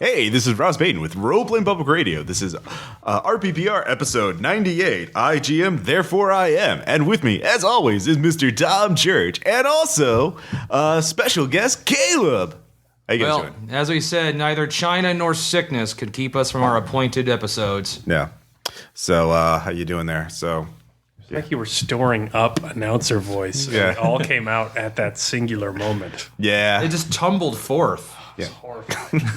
Hey, this is Ross Payton with Roleplaying Public Radio. This is RPPR episode 98. IGM, therefore I am. And with me, as always, is Mr. Tom Church and also special guest Caleb. How you guys doing? As we said, neither China nor sickness could keep us from our appointed episodes. Yeah. So, how you doing there? So, It's like you were storing up announcer voice. And Yeah. it all came out at that singular moment. yeah. It just tumbled forth. Yeah. It's horrifying.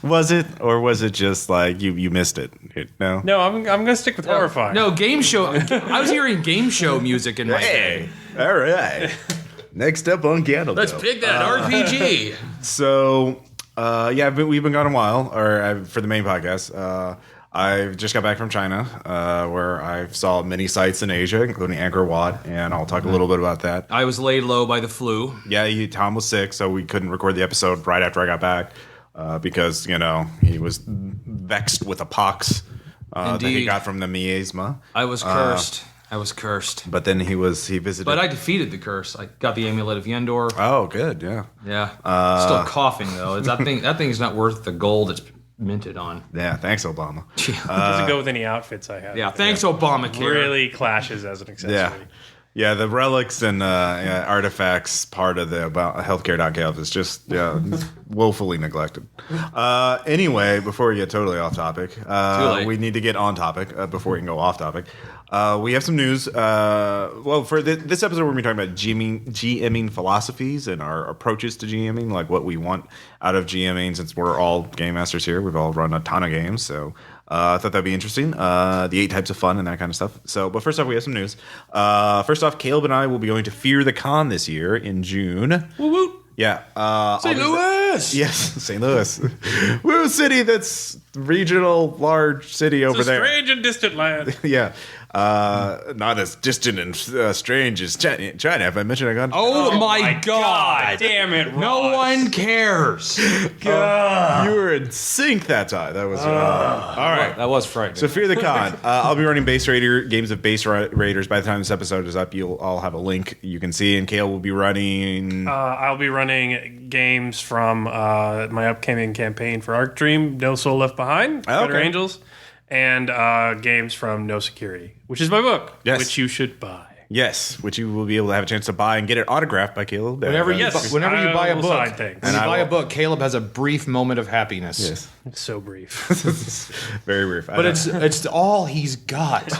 Was it, or was it just like you missed it? No? No, I'm going to stick with horrifying. No, game show. I was hearing game show music in my head. Hey, all right. Next up on Candle. Let's pick that RPG. So, we've been gone a while, for the main podcast. I just got back from China, where I saw many sites in Asia, including Angkor Wat, and I'll talk a little bit about that. I was laid low by the flu. Yeah, Tom was sick, so we couldn't record the episode right after I got back because, he was vexed with a pox that he Indeed. got from the miasma. I was cursed. I was cursed. But then he visited. But I defeated the curse. I got the amulet of Yendor. Oh, good, yeah. Yeah. Still coughing, though. That thing's not worth the gold it's minted on. Yeah, thanks, Obama. Doesn't go with any outfits I have. Yeah, thanks, Obamacare. Really clashes as an accessory. Yeah. Yeah, the relics and artifacts part of the about healthcare.gov is just woefully neglected. Anyway, before we get totally off topic, we need to get on topic before we can go off topic. We have some news. For this episode, we're going to be talking about GMing philosophies and our approaches to GMing, like what we want out of GMing, since we're all game masters here. We've all run a ton of games, so I thought that'd be interesting. The 8 types of fun and that kind of stuff. So, but first off, we have some news. First off, Caleb and I will be going to Fear the Con this year in June. Woo woo. Yeah. St. Louis! Yes, St. Louis. Woo, city that's regional, large city over there. Strange and distant land. Yeah. Not as distant and strange as China. Have I mentioned I got? Oh, my God. Damn it, Ross. No one cares. God. You were in sync that time. That was all right. That was frightening. So Fear the Con. I'll be running Base Raider games of Base Raiders. By the time this episode is up, I'll have a link you can see. And Kale will be running. I'll be running games from my upcoming campaign for Arc Dream, No Soul Left Behind, Better Okay. Angels, and games from No Security, which is my book, Yes. which you should buy. Yes, which you will be able to have a chance to buy and get it autographed by Caleb. Whenever you Yes, buy I a will book, sign things. when you I buy a will- book, Caleb has a brief moment of happiness. Yes, It's so brief. very brief. But it's all he's got.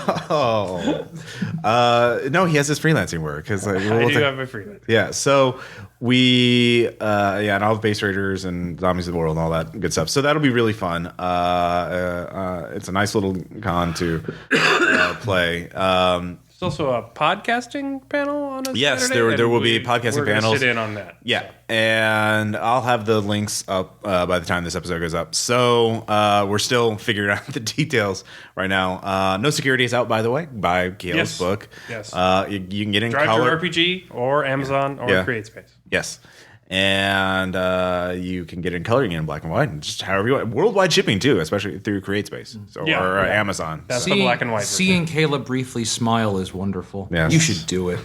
No, he has his freelancing work because I do have my freelance. Yeah, so we and I'll have Base Raiders and Zombies of the World and all that good stuff. So that'll be really fun. It's a nice little con to play. There's also a podcasting panel on a Yes, Saturday, there and will be podcasting we're gonna panels. Sit in on that. Yeah, and I'll have the links up by the time this episode goes up. So we're still figuring out the details right now. No Security is out, by the way, by Caleb's Yes. book. Yes. You can get in Drive color. Through RPG or Amazon or Yeah. CreateSpace. Yes. And you can get it in color, you can get it in black and white, and just however you want. Worldwide shipping too, especially through CreateSpace Yeah, or yeah. Amazon. That's So- the black and white version. Seeing Caleb briefly smile is wonderful. Yes. You should do it.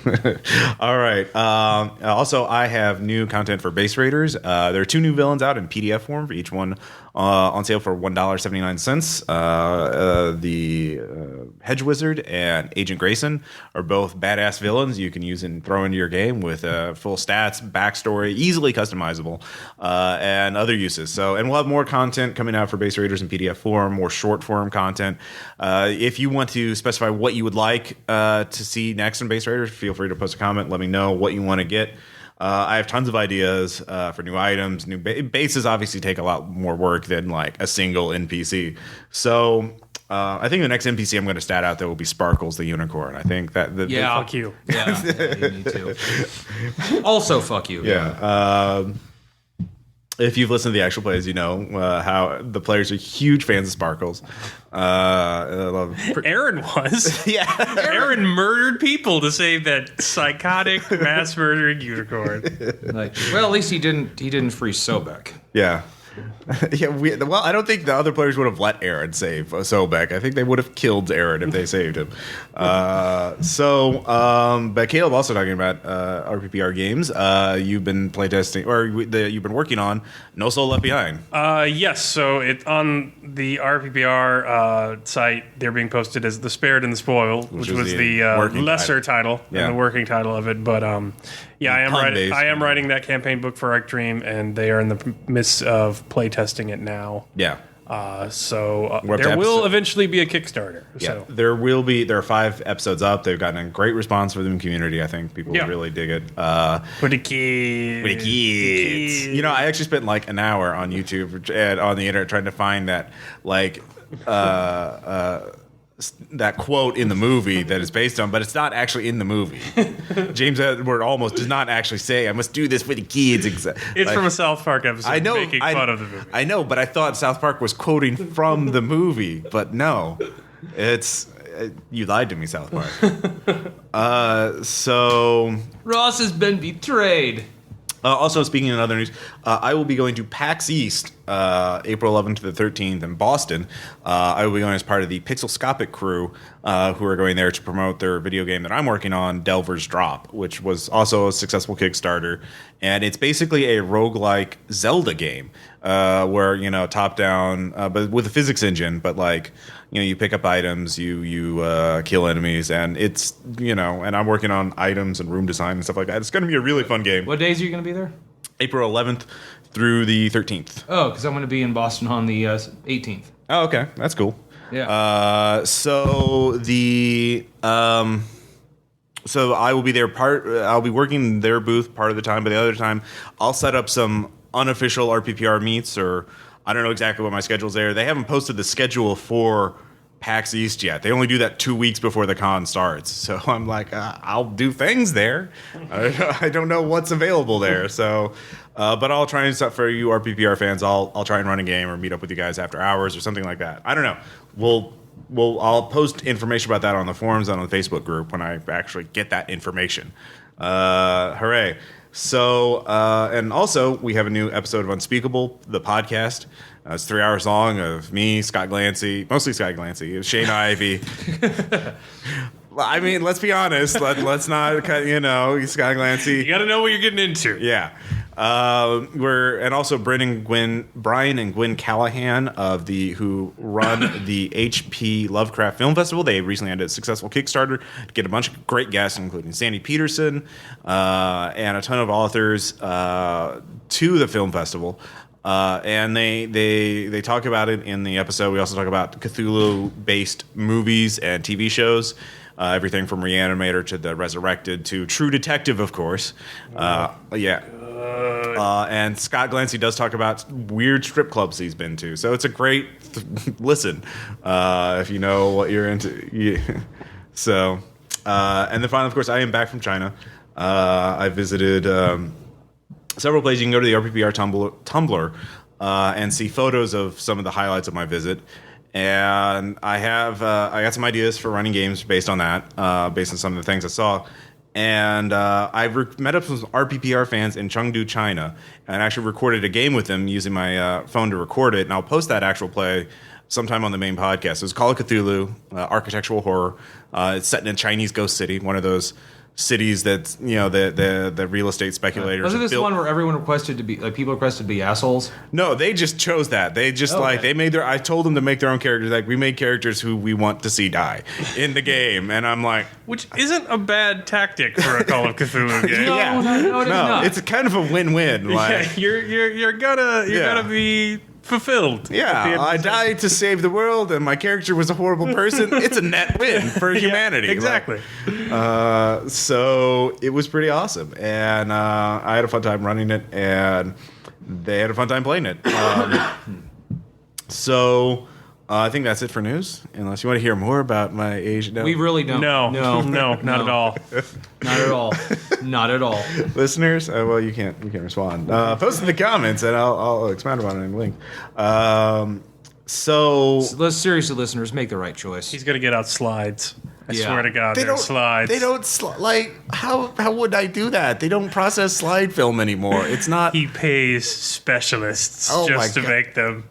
All right. Also, I have new content for Base Raiders. There are 2 new villains out in PDF form for each one on sale for $1.79. The Hedge Wizard and Agent Grayson are both badass villains you can use and throw into your game with full stats, backstory, easily customizable, and other uses. So, and we'll have more content coming out for Base Raiders in PDF form, more short form content. If you want to specify what you would like to see next in Base Raiders, feel free to post a comment. Let me know what you want to get. I have tons of ideas for new items. New bases obviously take a lot more work than like a single NPC. So I think the next NPC I'm going to stat out there will be Sparkles the Unicorn. I think that Yeah. Fuck you. Yeah, you need to. Also, fuck you. Yeah. If you've listened to the actual plays, you know how the players are huge fans of Sparkles. I love Aaron was. yeah. Aaron murdered people to save that psychotic mass murdering unicorn. Like, well, at least he didn't free Sobek. Yeah. Yeah, well, I don't think the other players would have let Aaron save Sobek. I think they would have killed Aaron if they saved him. But Caleb, also talking about RPPR games, you've been playtesting, or you've been working on No Soul Left Behind. Yes, so it on the RPPR site, they're being posted as The Spared and the Spoiled, which was the lesser title than the working title of it. But yeah, I am writing that campaign book for Arc Dream, and they are in the midst of playtesting it now. Yeah. There will eventually be a Kickstarter. Yeah, there are 5 episodes up. They've gotten a great response from the community. I think people really dig it. For the kids. You know, I actually spent like an hour on YouTube and on the internet trying to find that that quote in the movie that it's based on, but it's not actually in the movie. James Edward almost does not actually say, "I must do this for the kids." It's from a South Park episode making fun of the movie. I know, but I thought South Park was quoting from the movie, but no. It's you lied to me, South Park. Ross has been betrayed. Also, speaking of other news, I will be going to PAX East April 11th to the 13th in Boston. I will be going as part of the Pixelscopic crew who are going there to promote their video game that I'm working on, Delver's Drop, which was also a successful Kickstarter. And it's basically a roguelike Zelda game where, you know, top-down, but with a physics engine, but like, you know, you pick up items, you kill enemies, and it's, you know, and I'm working on items and room design and stuff like that. It's going to be a really fun game. What days are you going to be there? April 11th through the 13th. Oh, because I'm going to be in Boston on the 18th. Oh, okay. That's cool. Yeah. So I will be there I'll be working their booth part of the time, but the other time I'll set up some unofficial RPPR meets, or I don't know exactly what my schedule's there. They haven't posted the schedule for PAX East yet. They only do that 2 weeks before the con starts. So I'm like, I'll do things there. I don't know what's available there. So, but I'll try and stuff for you RPPR fans. I'll try and run a game or meet up with you guys after hours or something like that. I don't know. I'll post information about that on the forums and on the Facebook group when I actually get that information. Hooray. So, and also, we have a new episode of Unspeakable, the podcast. It's 3 hours long of me, Scott Glancy, mostly Scott Glancy, Shane Ivey. I mean, let's be honest. Let's not cut, you know, Scott Glancy. You got to know what you're getting into. Yeah. And also Brian and Gwen Callahan who run the HP Lovecraft Film Festival. They recently had a successful Kickstarter to get a bunch of great guests, including Sandy Peterson and a ton of authors to the film festival. And they talk about it in the episode. We also talk about Cthulhu-based movies and TV shows. Everything from Reanimator to The Resurrected to True Detective, of course. And Scott Glancy does talk about weird strip clubs he's been to. So it's a great listen if you know what you're into. Yeah. So, and then finally, of course, I am back from China. I visited several places. You can go to the RPPR Tumblr and see photos of some of the highlights of my visit. And I got some ideas for running games based on that, based on some of the things I saw. And I've met up with some RPPR fans in Chengdu, China, and actually recorded a game with them using my phone to record it. And I'll post that actual play sometime on the main podcast. It was Call of Cthulhu, architectural horror. It's set in a Chinese ghost city, one of those cities that, you know, the real estate speculators. Was it this one where everyone requested to be, like, people requested to be assholes? No, they just chose that. They just I told them to make their own characters. Like, we made characters who we want to see die in the game, and I'm like, which isn't a bad tactic for a Call of Cthulhu game. No, it is not. It's kind of a win-win. Like, yeah, you're gonna be fulfilled. Yeah, I died to save the world, and my character was a horrible person. It's a net win for humanity. Exactly. So it was pretty awesome, and I had a fun time running it, and they had a fun time playing it. I think that's it for news. Unless you want to hear more about my Asian. We really don't. No, not at all. Not at all. Not at all. Listeners, well, you can't respond. Post in the comments, and I'll expand upon it in the link. So let's seriously, listeners, make the right choice. He's gonna get out slides. I swear to God, there are slides. They don't how would I do that? They don't process slide film anymore. It's not. He pays specialists just to make them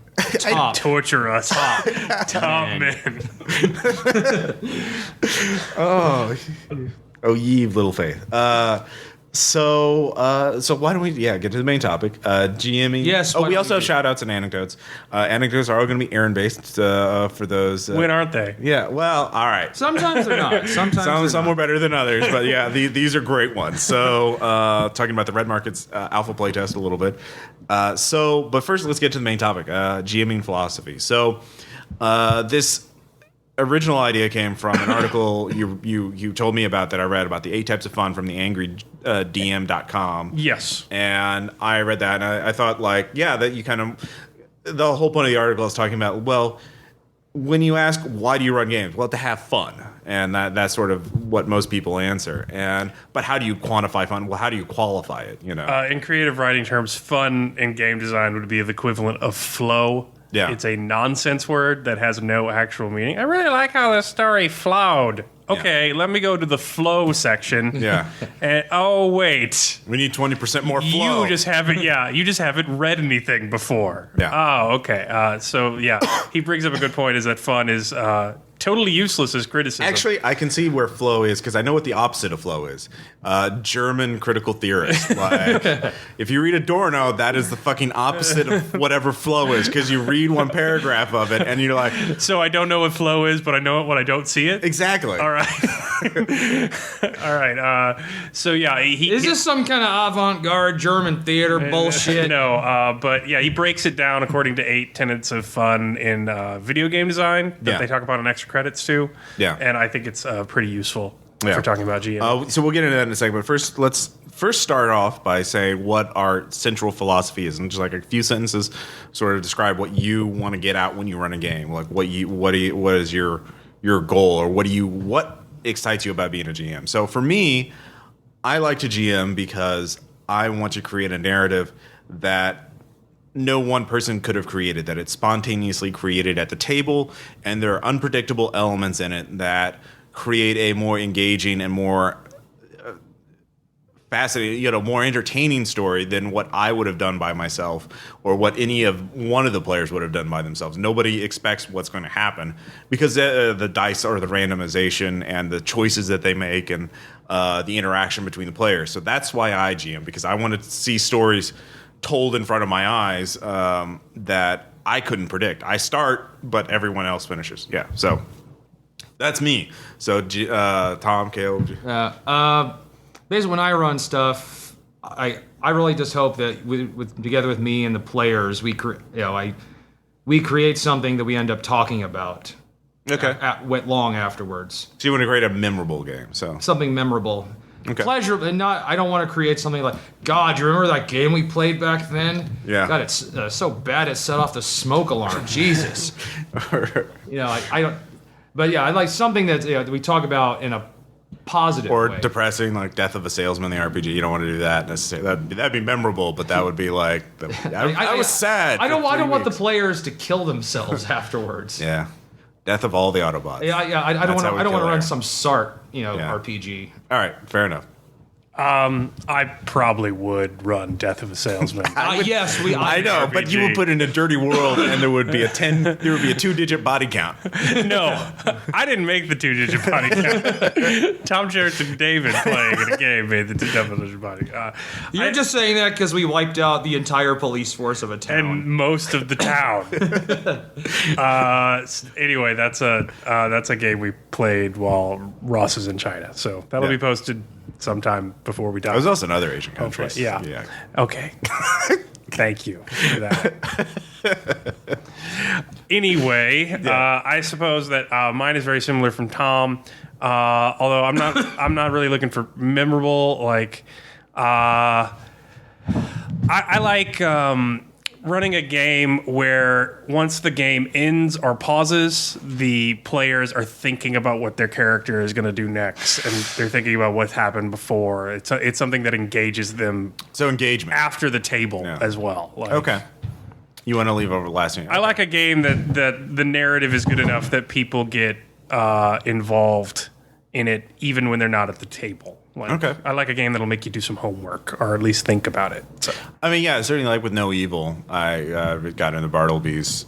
torture us. Top man. Oh, ye of little faith. So why don't we get to the main topic? GMing. Yes. We also have shout outs and anecdotes. Anecdotes are all going to be Aaron based for those. When aren't they? Yeah. Well, all right. Sometimes they're not. Some were better than others, but yeah, these are great ones. So talking about the Red Markets alpha playtest a little bit. But first let's get to the main topic. GMing philosophy. So this original idea came from an article you told me about that I read about the 8 types of fun from the angrydm.com. Yes. And I read that and I thought that you kind of, the whole point of the article is talking about, well, when you ask why do you run games? Well, to have fun. And that's sort of what most people answer. But how do you quantify fun? Well, how do you qualify it? In creative writing terms, fun in game design would be the equivalent of flow. Yeah. It's a nonsense word that has no actual meaning. I really like how this story flowed. Okay, let me go to the flow section. Yeah. And wait. We need 20% more flow. You just haven't read anything before. Yeah. Oh, okay. He brings up a good point is that fun is totally useless as criticism. Actually, I can see where flow is because I know what the opposite of flow is. German critical theorist. If you read Adorno, that is the fucking opposite of whatever flow is because you read one paragraph of it and you're like... So I don't know what flow is, but I know it when I don't see it? Exactly. All right. All right. Is this some kind of avant-garde German theater bullshit? No, but he breaks it down according to 8 tenets of fun in video game design that they talk about in extra credits too. Yeah. And I think it's pretty useful for talking about GM. So we'll get into that in a second, but first let's start off by saying what our central philosophy is, and just like a few sentences sort of describe what you want to get out when you run a game. Like what is your goal, or what excites you about being a GM? So for me, I like to GM because I want to create a narrative that no one person could have created, that it's spontaneously created at the table, and there are unpredictable elements in it that create a more engaging and more fascinating, more entertaining story than what I would have done by myself or what one of the players would have done by themselves. Nobody expects what's going to happen because the dice or the randomization and the choices that they make and the interaction between the players. So that's why I GM, because I wanted to see stories told in front of my eyes that I couldn't predict. I start, but everyone else finishes. Yeah, so that's me. So Tom, Caleb. Basically, when I run stuff, I really just hope that together with me and the players, we create something that we end up talking about. Okay. Long afterwards. So you want to create a memorable game. So something memorable. Okay. Pleasure, and I don't want to create something like, God, you remember that game we played back then? Yeah. God, it's so bad it set off the smoke alarm. Jesus. I don't. But yeah, I like something that we talk about in a positive or way. Depressing, like Death of a Salesman, the RPG. You don't want to do that necessarily. That'd be memorable, but that would be like, I was sad. I don't want the players to kill themselves afterwards. Yeah. Death of all the Autobots. Yeah. I don't want to run some SART, RPG. All right, fair enough. I probably would run Death of a Salesman. Yes, I know, but you would put in a dirty world, and there would be a 2-digit body count. No, I didn't make the 2-digit body count. Tom Jarrett and David playing in a game made the 2-digit body count. You're just saying that because we wiped out the entire police force of a town and most of the town. Anyway, that's a game we played while Ross was in China, so that'll be posted sometime before we die. There's also in other Asian countries. Yeah. Okay. Thank you for that. Anyway, I suppose that mine is very similar from Tom. Although I'm not really looking for memorable. Like, I like running a game where once the game ends or pauses, the players are thinking about what their character is going to do next, and they're thinking about what happened before. It's something that engages them. So engagement after the table as well. Like, okay. You want to leave over last thing? I like a game that the narrative is good enough that people get involved in it, even when they're not at the table. Okay. I like a game that'll make you do some homework or at least think about it. So. I mean, yeah, certainly like with No Evil, I got into Bartleby's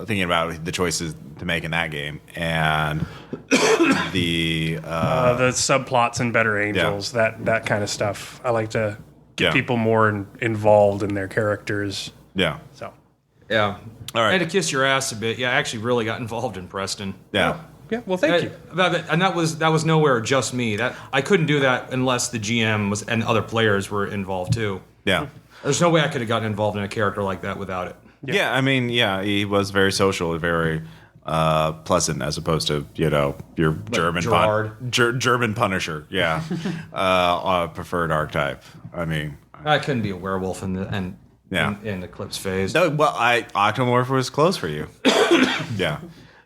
thinking about the choices to make in that game, and the subplots in Better Angels, that kind of stuff. I like to get people more involved in their characters. Yeah. So. Yeah. All right. I had to kiss your ass a bit. Yeah, I actually really got involved in Preston. Yeah. Yeah. Well, thank you. And that was nowhere just me. That I couldn't do that unless the GM was and other players were involved too. Yeah. There's no way I could have gotten involved in a character like that without it. Yeah, I mean, he was very social, very pleasant, as opposed to your German German Punisher. Yeah, preferred archetype. I mean, I couldn't be a werewolf in the Eclipse phase. No, well, Octomorph was close for you. Yeah.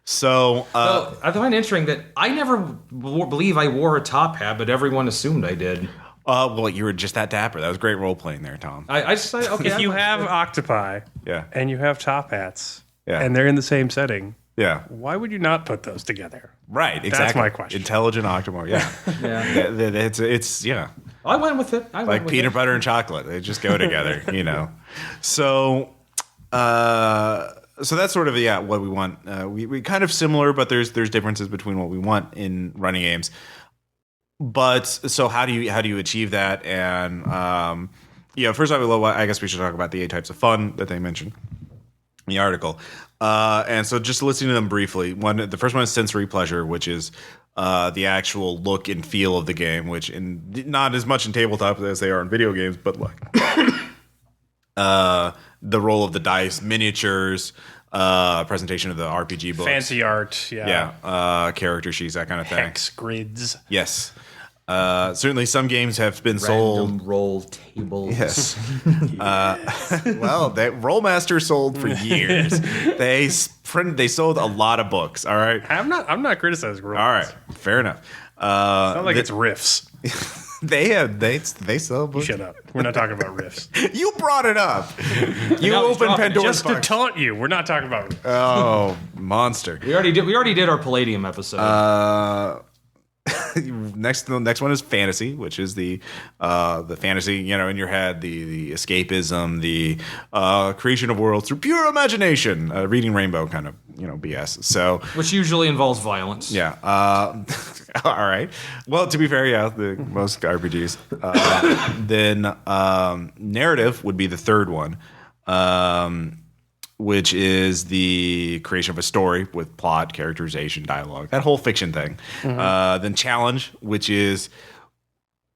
So I find it interesting that I never believe I wore a top hat, but everyone assumed I did. Well, you were just that dapper. That was great role playing there, Tom. I just okay. If you have octopi, and you have top hats, and they're in the same setting, why would you not put those together? Right, exactly. That's my question. Intelligent Octomorph, it's I went with it. Like peanut butter and chocolate, they just go together, So, so that's sort of what we want. We kind of similar, but there's differences between what we want in running games. But so how do you achieve that? And first off, I guess we should talk about the 8 types of fun that they mentioned in the article. And so just listening to them briefly, the first one is sensory pleasure, which is the actual look and feel of the game, which not as much in tabletop as they are in video games, but like the roll of the dice, miniatures, presentation of the RPG books, fancy art, character sheets, that kind of thing, hex grids, yes. Certainly, some games have been Random roll tables. Yes. Well, that Rollmaster sold for years. They sold a lot of books. All right. I'm not criticizing Rollmaster. All right. Fair enough. It's not like it's riffs. They sell books. Shut up. We're not talking about riffs. You brought it up. You opened Pandora's box. Just to taunt you. We're not talking about riffs. Oh, monster. We already did our Palladium episode. The next one is fantasy, which is the fantasy, in your head, the escapism, the creation of worlds through pure imagination, reading Rainbow kind of, BS. So, which usually involves violence. Yeah. All right. Well, to be fair, the most RPGs. Then narrative would be the third one. Which is the creation of a story with plot, characterization, dialogue, that whole fiction thing. Mm-hmm. Then challenge, which is,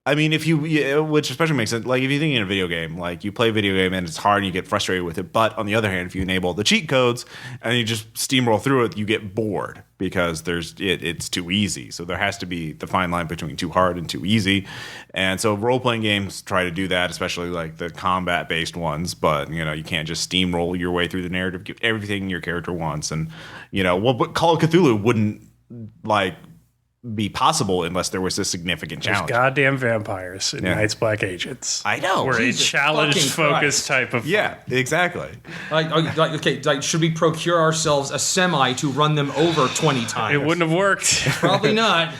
which especially makes sense. Like if you think in a video game, like you play a video game and it's hard and you get frustrated with it. But on the other hand, if you enable the cheat codes and you just steamroll through it, you get bored because it's too easy. So there has to be the fine line between too hard and too easy. And so role-playing games try to do that, especially like the combat-based ones. But, you can't just steamroll your way through the narrative, give everything your character wants. And, but Call of Cthulhu wouldn't, be possible unless there was a significant challenge. There's goddamn vampires in Night's Black Agents. I know. We're a challenge-focused type of... Yeah, exactly. Should we procure ourselves a semi to run them over 20 times? It wouldn't have worked. Probably not.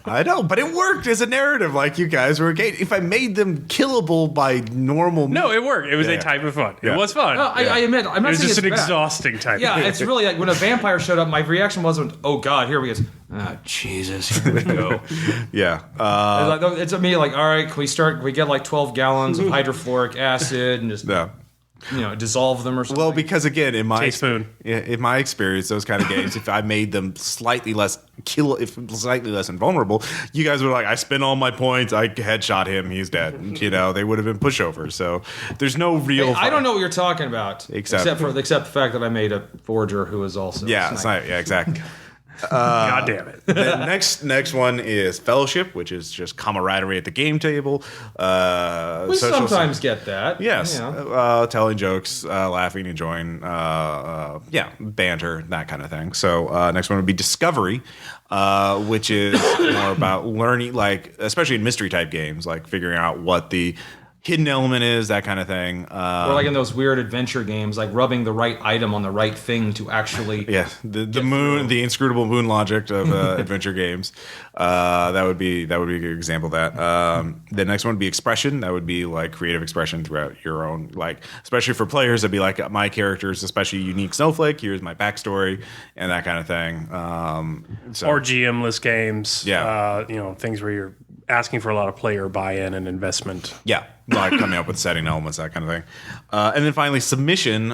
I know, but it worked as a narrative, like you guys were. If I made them killable by normal... No, it worked. It was a type of fun. Yeah. It was fun. No, I admit, I'm not saying it's just an bad. Exhausting type Yeah, of fun. it's really like when a vampire showed up, my reaction wasn't, oh God, here we go. Oh, Jesus, here we go. Yeah. It's me like, all right, can we get like 12 gallons of hydrofluoric acid and just dissolve them or something? Well, because again, in my experience, those kind of games, if I made them slightly less invulnerable, you guys were like, I spent all my points, I headshot him, he's dead. They would have been pushovers. So there's no real. I don't know what you're talking about, except for the fact that I made a forger who was also exactly. God damn it. The next one is fellowship, which is just camaraderie at the game table. We sometimes get that. Yes. Telling jokes, laughing, enjoying, banter, that kind of thing. So next one would be discovery, which is more about learning, like especially in mystery type games, like figuring out what the hidden element is, that kind of thing. Or like in those weird adventure games, like rubbing the right item on the right thing to actually the moon, the inscrutable moon logic of adventure games. That would be a good example of that. The next one would be expression. That would be like creative expression throughout your own, like, especially for players, it'd be like my character's especially unique snowflake. Here's my backstory and that kind of thing. Or GM-less games. Things where you're asking for a lot of player buy-in and investment. Yeah, like coming up with setting elements, that kind of thing. And then finally, submission,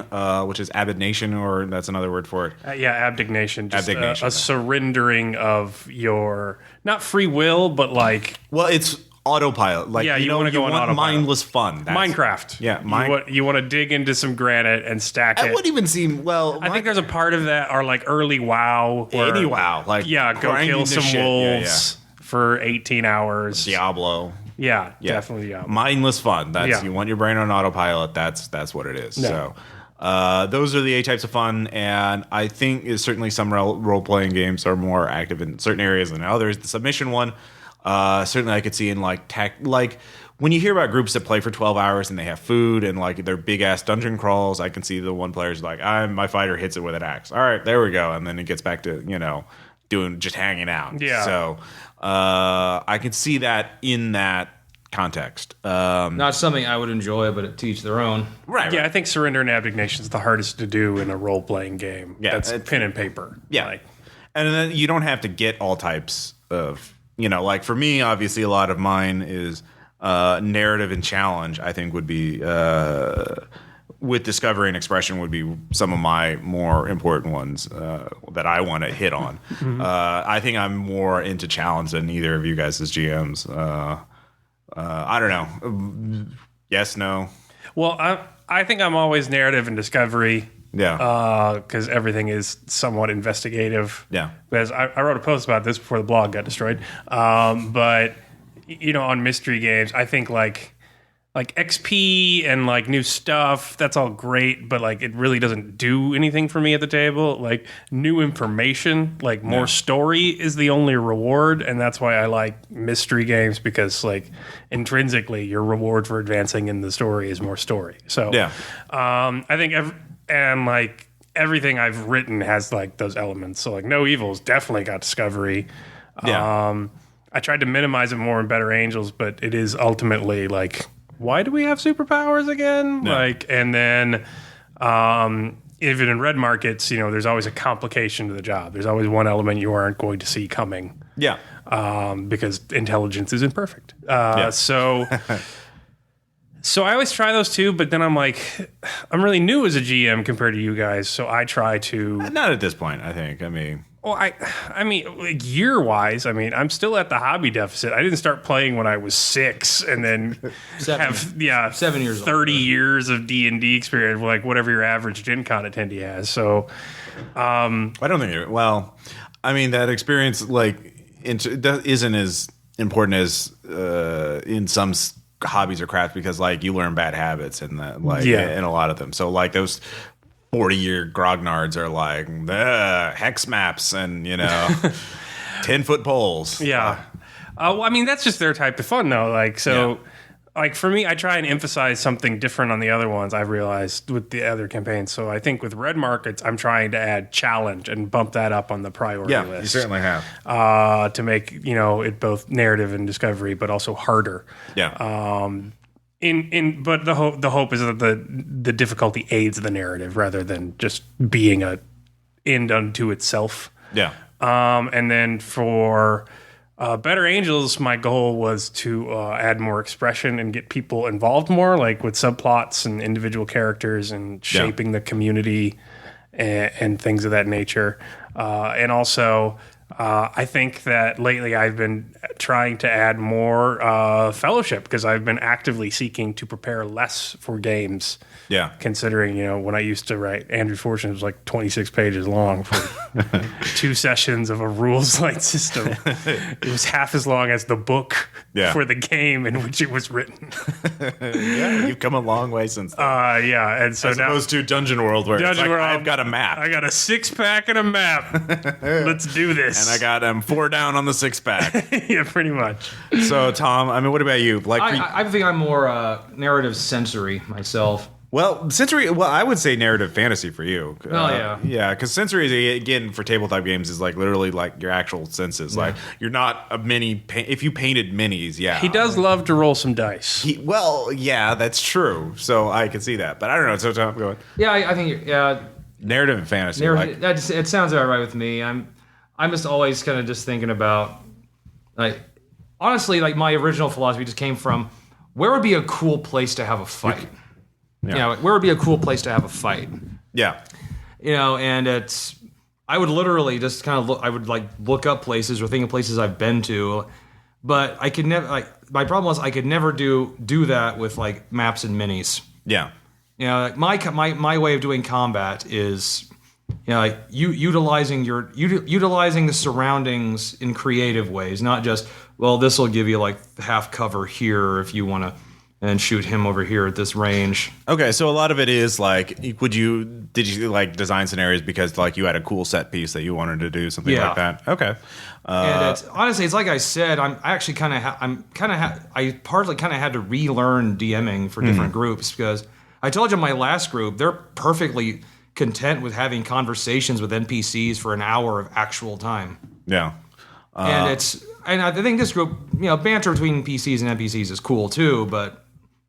which is abnegation, or that's another word for it. Abnegation. Just abnegation. A surrendering of your, not free will, but like... Well, it's autopilot. Like, you want to go on autopilot. Mindless fun. Minecraft. Yeah. You want to dig into some granite and stack it. That would even seem, I think there's a part of that, or like early WoW. Any WoW. Like, go kill some wolves. For 18 hours. Diablo. Yeah, definitely Diablo. Mindless fun. You want your brain on autopilot. That's what it is. No. So those are the 8 types of fun, and I think certainly some role-playing games are more active in certain areas than others. The submission one, certainly I could see in like tech, like when you hear about groups that play for 12 hours and they have food and like they're big ass dungeon crawls, I can see the one player's like, my fighter hits it with an axe. All right, there we go, and then it gets back to just hanging out. Yeah. So I can see that in that context. Not something I would enjoy, but to each their own. Right. Yeah, I think surrender and abnegation is the hardest to do in a role-playing game. Yeah, that's pen and paper. Yeah. And then you don't have to get all types of, like for me, obviously a lot of mine is narrative and challenge, I think would be... with discovery and expression would be some of my more important ones that I want to hit on. Mm-hmm. I think I'm more into challenge than either of you guys as GMs. I don't know. Yes, no. Well, I think I'm always narrative and discovery. Yeah. Because everything is somewhat investigative. Yeah. Because I wrote a post about this before the blog got destroyed. But, on mystery games, I think like XP and like new stuff, that's all great, but like it really doesn't do anything for me at the table. Like new information, like more story is the only reward, and that's why I like mystery games, because like intrinsically your reward for advancing in the story is more story. So I think everything I've written has like those elements. So like No Evil's definitely got discovery. I tried to minimize it more in Better Angels, but it is ultimately like, why do we have superpowers again? No. And then even in red markets, there's always a complication to the job. There's always one element you aren't going to see coming. Yeah. Because intelligence is imperfect. So I always try those too, but then I'm like, I'm really new as a GM compared to you guys, so I try to... Not at this point, I think. I mean... Well, I mean, like year-wise, I'm still at the hobby deficit. I didn't start playing when I was 6, and then 7 years 30 years of D&D experience, like whatever your average Gen Con attendee has. So, I don't think. That experience isn't as important as in some hobbies or crafts, because like you learn bad habits and in a lot of them. So like those 40-year grognards are like hex maps and 10-foot poles. Yeah. That's just their type of fun though. Like for me, I try and emphasize something different on the other ones, I've realized, with the other campaigns. So I think with red markets, I'm trying to add challenge and bump that up on the priority list. Yeah, you certainly have. To make it both narrative and discovery, but also harder. Yeah. But the hope is that the difficulty aids the narrative rather than just being a end unto itself. Yeah. And then for Better Angels, my goal was to add more expression and get people involved more, like with subplots and individual characters and shaping the community and things of that nature. And also, I think that lately I've been trying to add more fellowship, because I've been actively seeking to prepare less for games. Yeah. Considering, when I used to write Andrew Fortune, was like 26 pages long for 2 sessions of a rules-light system. It was half as long as the book for the game in which it was written. Yeah, you've come a long way since then. And so as opposed to Dungeon World, where it's like, I've got a map. I got a 6-pack and a map. Let's do this. And I got 4 down on the 6-pack. Yep. Pretty much. So, Tom, I mean, what about you? Like, I think I'm more narrative sensory myself. Well, sensory. Well, I would say narrative fantasy for you. Yeah, because sensory is, again, for tabletop games is like literally like your actual senses. Yeah. Like you're not a mini. If you painted minis, yeah. He does love to roll some dice. Well, yeah, that's true. So I can see that, but I don't know. So Tom, go ahead. Yeah, I think narrative and fantasy. It sounds about right with me. I'm just always kind of just thinking about like honestly, like my original philosophy just came from where would be a cool place to have a fight. Yeah. You know, where would be a cool place to have a fight? Yeah. You know, and I would literally just kind of I would like look up places or think of places I've been to, but I could never my problem was I could never do that with like maps and minis. Yeah. You know, like my way of doing combat is, you know, like utilizing the surroundings in creative ways, not just this will give you like half cover here if you want to. And shoot him over here at this range. Okay, so a lot of it is like, did you like design scenarios because like you had a cool set piece that you wanted to do something like that? Okay, and honestly, it's like I said, I partly kind of had to relearn DMing for different groups because I told you my last group they're perfectly content with having conversations with NPCs for an hour of actual time. Yeah, and I think this group, you know, banter between PCs and NPCs is cool too, but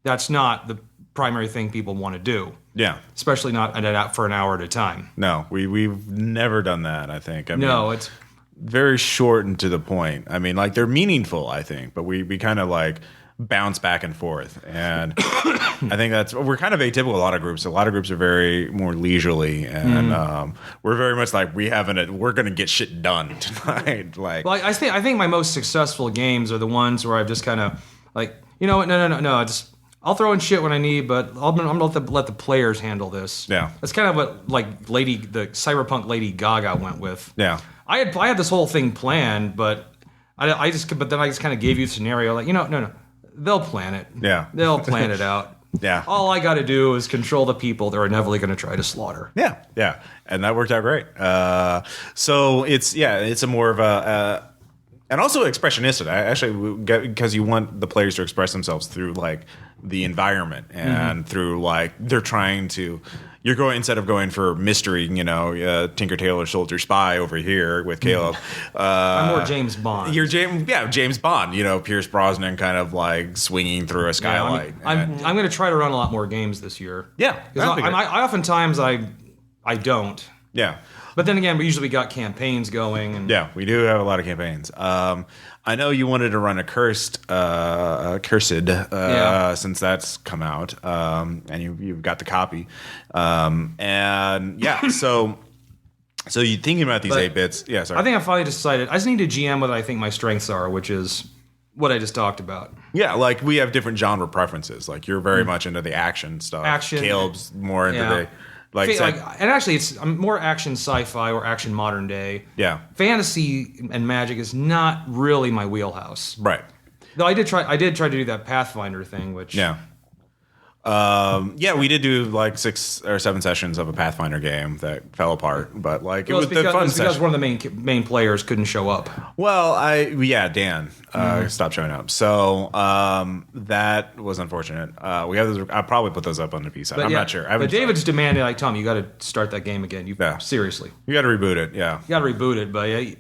that's not the primary thing people want to do. Yeah. Especially not for an hour at a time. No, we've never done that, I think. It's very short and to the point. I mean, like, they're meaningful, I think, but we kind of, like, bounce back and forth. And I think we're kind of atypical, a lot of groups. A lot of groups are very more leisurely, and we're very much like, we're going to get shit done tonight. Like, well, I think my most successful games are the ones where I've just kind of, like, you know what, no, I'll throw in shit when I need, but I'm gonna let the players handle this. Yeah, that's kind of what like the cyberpunk Lady Gaga went with. Yeah, I had this whole thing planned, but then I just kind of gave you a scenario like no, they'll plan it. Yeah, they'll plan it out. Yeah, all I got to do is control the people they're inevitably going to try to slaughter. Yeah, and that worked out great. So it's a more of a. And also expressionistic, actually, because you want the players to express themselves through like the environment and through like you're going instead of going for mystery, you know, Tinker Tailor Soldier Spy over here with Caleb. I'm more James Bond. You're James Bond. You know, Pierce Brosnan kind of like swinging through a skylight. I'm going to try to run a lot more games this year. Yeah, I oftentimes I don't. Yeah. But then again, we usually got campaigns going. And yeah, we do have a lot of campaigns. I know you wanted to run a Cursed, since that's come out, and you've got the copy. And yeah, so you're thinking about these 8-bits. Yeah, sorry. I think I finally decided. I just need to GM what I think my strengths are, which is what I just talked about. Yeah, like we have different genre preferences. Like you're very much into the action stuff. Caleb's more into the... and actually, I'm more action sci-fi or action modern day. Yeah, fantasy and magic is not really my wheelhouse. Right. Though I did try to do that Pathfinder thing, which we did do like 6 or 7 sessions of a Pathfinder game that fell apart, but like it was the fun session. Because one of the main players couldn't show up. Well, Dan stopped showing up, so that was unfortunate. We have those, I'll probably put those up on the P side. I'm not sure. But David's demanding, like, Tom, you got to start that game again. Seriously, you got to reboot it. Yeah, you got to reboot it. But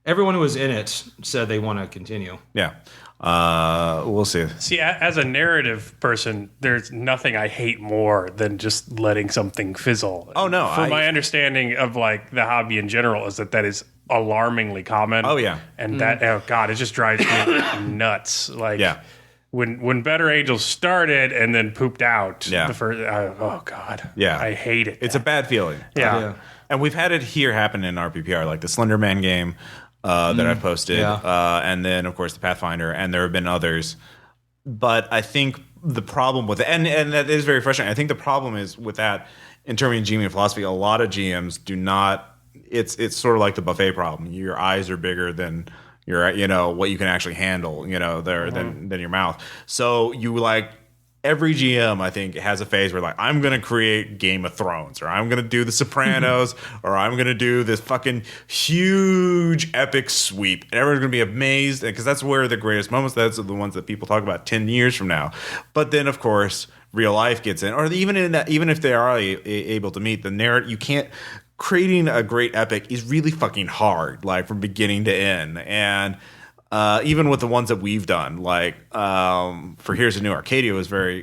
everyone who was in it said they want to continue. Yeah. We'll see. See, as a narrative person, there's nothing I hate more than just letting something fizzle. Oh, no. My understanding of like the hobby in general is that is alarmingly common. Oh, yeah. And it just drives me nuts. Like, when Better Angels started and then pooped out, the first, oh, God. Yeah. I hate it. It's a bad feeling. Yeah. And we've had it here happen in RPPR, like the Slender Man game. That I've posted, and then of course the Pathfinder, and there have been others. But I think the problem with it, and that is very frustrating. I think the problem is with that in terms of GM philosophy. A lot of GMs do not. It's sort of like the buffet problem. Your eyes are bigger than your what you can actually handle. Than your mouth. So you like every GM, I think, has a phase where like, I'm going to create Game of Thrones, or I'm going to do The Sopranos, or I'm going to do this fucking huge epic sweep. And everyone's going to be amazed, because that's where the greatest moments, that's the ones that people talk about 10 years from now. But then, of course, real life gets in, or even in that, even if they are able to meet the narrative, you can't. Creating a great epic is really fucking hard, like from beginning to end. And even with the ones that we've done, like for Here's a New Arcadia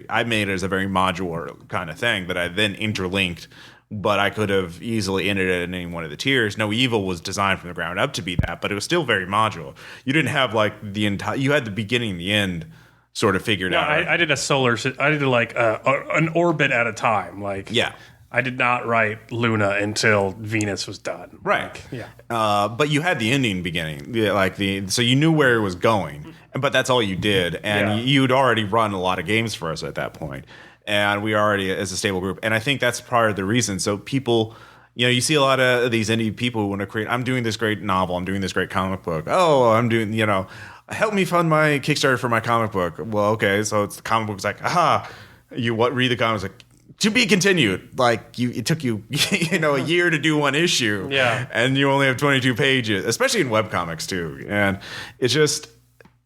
I made it as a very modular kind of thing that I then interlinked, but I could have easily ended it in any one of the tiers. No Evil was designed from the ground up to be that, but it was still very modular. You didn't have like you had the beginning and the end sort of figured out. I did like an orbit at a time. Like, yeah. I did not write Luna until Venus was done. Right. Like, yeah. But you had the ending beginning, so you knew where it was going, but that's all you did. And you'd already run a lot of games for us at that point. And we already, as a stable group. And I think that's part of the reason. So people, you see a lot of these indie people who want to create, I'm doing this great novel, I'm doing this great comic book. Oh, I'm doing, help me fund my Kickstarter for my comic book. Well, okay. So it's the comic book's like, read the comics like, to be continued. Like it took you, a year to do one issue. Yeah. And you only have 22 pages, especially in webcomics too. And it's just,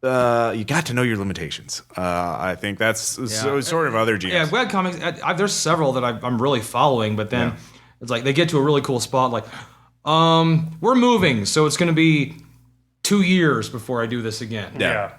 you got to know your limitations. I think that's sort of other GMs. Yeah, webcomics, there's several that I'm really following, but then it's like they get to a really cool spot, like, we're moving, so it's going to be 2 years before I do this again. Yeah.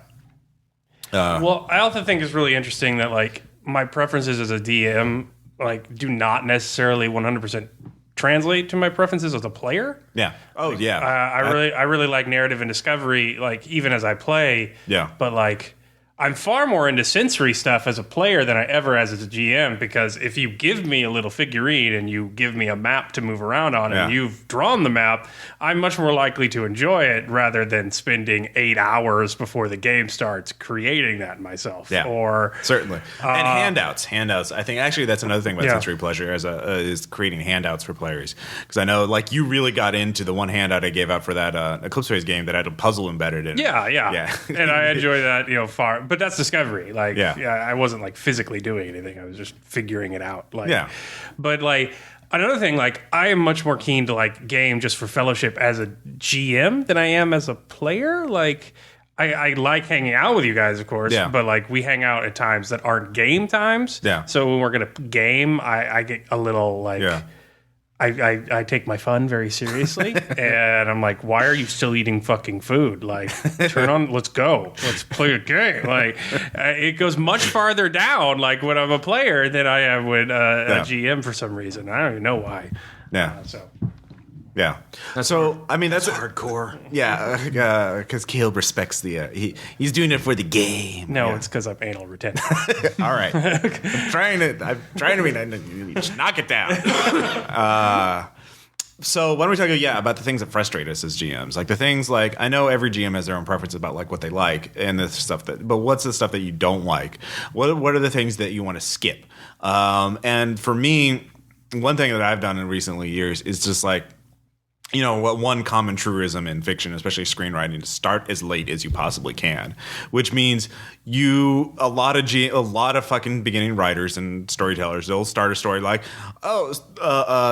Well, I also think it's really interesting that, like, my preferences as a DM like do not necessarily 100% translate to my preferences as a player. Yeah. Oh, yeah. I really like narrative and discovery, like even as I play. Yeah. But like I'm far more into sensory stuff as a player than I ever as a GM, because if you give me a little figurine and you give me a map to move around on and you've drawn the map, I'm much more likely to enjoy it rather than spending 8 hours before the game starts creating that myself. Yeah, or certainly. And handouts. I think actually that's another thing about sensory pleasure is creating handouts for players. Because I know like you really got into the one handout I gave out for that Eclipse Phase game that had a puzzle embedded in it. Yeah. And I enjoy that, far. But that's discovery. Like, I wasn't like physically doing anything. I was just figuring it out. Like, but like another thing, like I am much more keen to like game just for fellowship as a GM than I am as a player. Like, I like hanging out with you guys, of course, but like we hang out at times that aren't game times. Yeah. So when we're gonna game, I get a little like. Yeah. I take my fun very seriously, and I'm like, why are you still eating fucking food? Like, turn on, let's go. Let's play a game. Like, it goes much farther down, like, when I'm a player than I am when a GM for some reason. I don't even know why. Yeah. Yeah. That's hardcore. Yeah, because Caleb respects the. He's doing it for the game. No, it's because I'm anal retentive. All right. I'm trying to be. Just knock it down. So why don't we talk about the things that frustrate us as GMs? Like the things like I know every GM has their own preference about like what they like and the stuff but what's the stuff that you don't like? What are the things that you want to skip? And for me, one thing that I've done in recent years is just like. What one common truism in fiction, especially screenwriting, is start as late as you possibly can, which means a lot of fucking beginning writers and storytellers, they'll start a story like,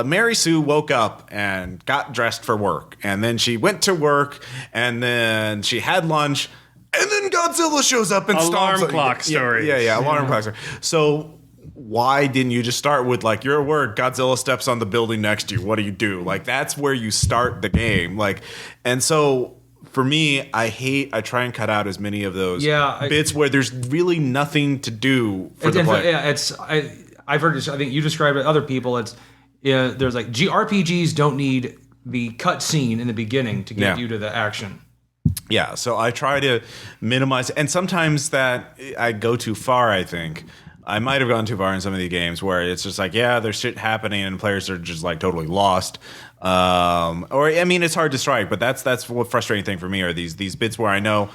Mary Sue woke up and got dressed for work, and then she went to work, and then she had lunch, and then Godzilla shows up and stomps. Alarm clock story. Yeah, alarm clock story. So. Why didn't you just start with like you're at work, Godzilla steps on the building next to you, what do you do? Like that's where you start the game. Like, and so for me, I try and cut out as many of those bits where there's really nothing to do for the player. Yeah, I've heard this. I think you described it. Other people, there's like RPGs don't need the cut scene in the beginning to get you to the action. Yeah, so I try to minimize, and sometimes that I go too far. I think. I might have gone too far in some of the games where it's just like, there's shit happening and players are just like totally lost. It's hard to strike, but that's what frustrating thing for me are these bits where I know,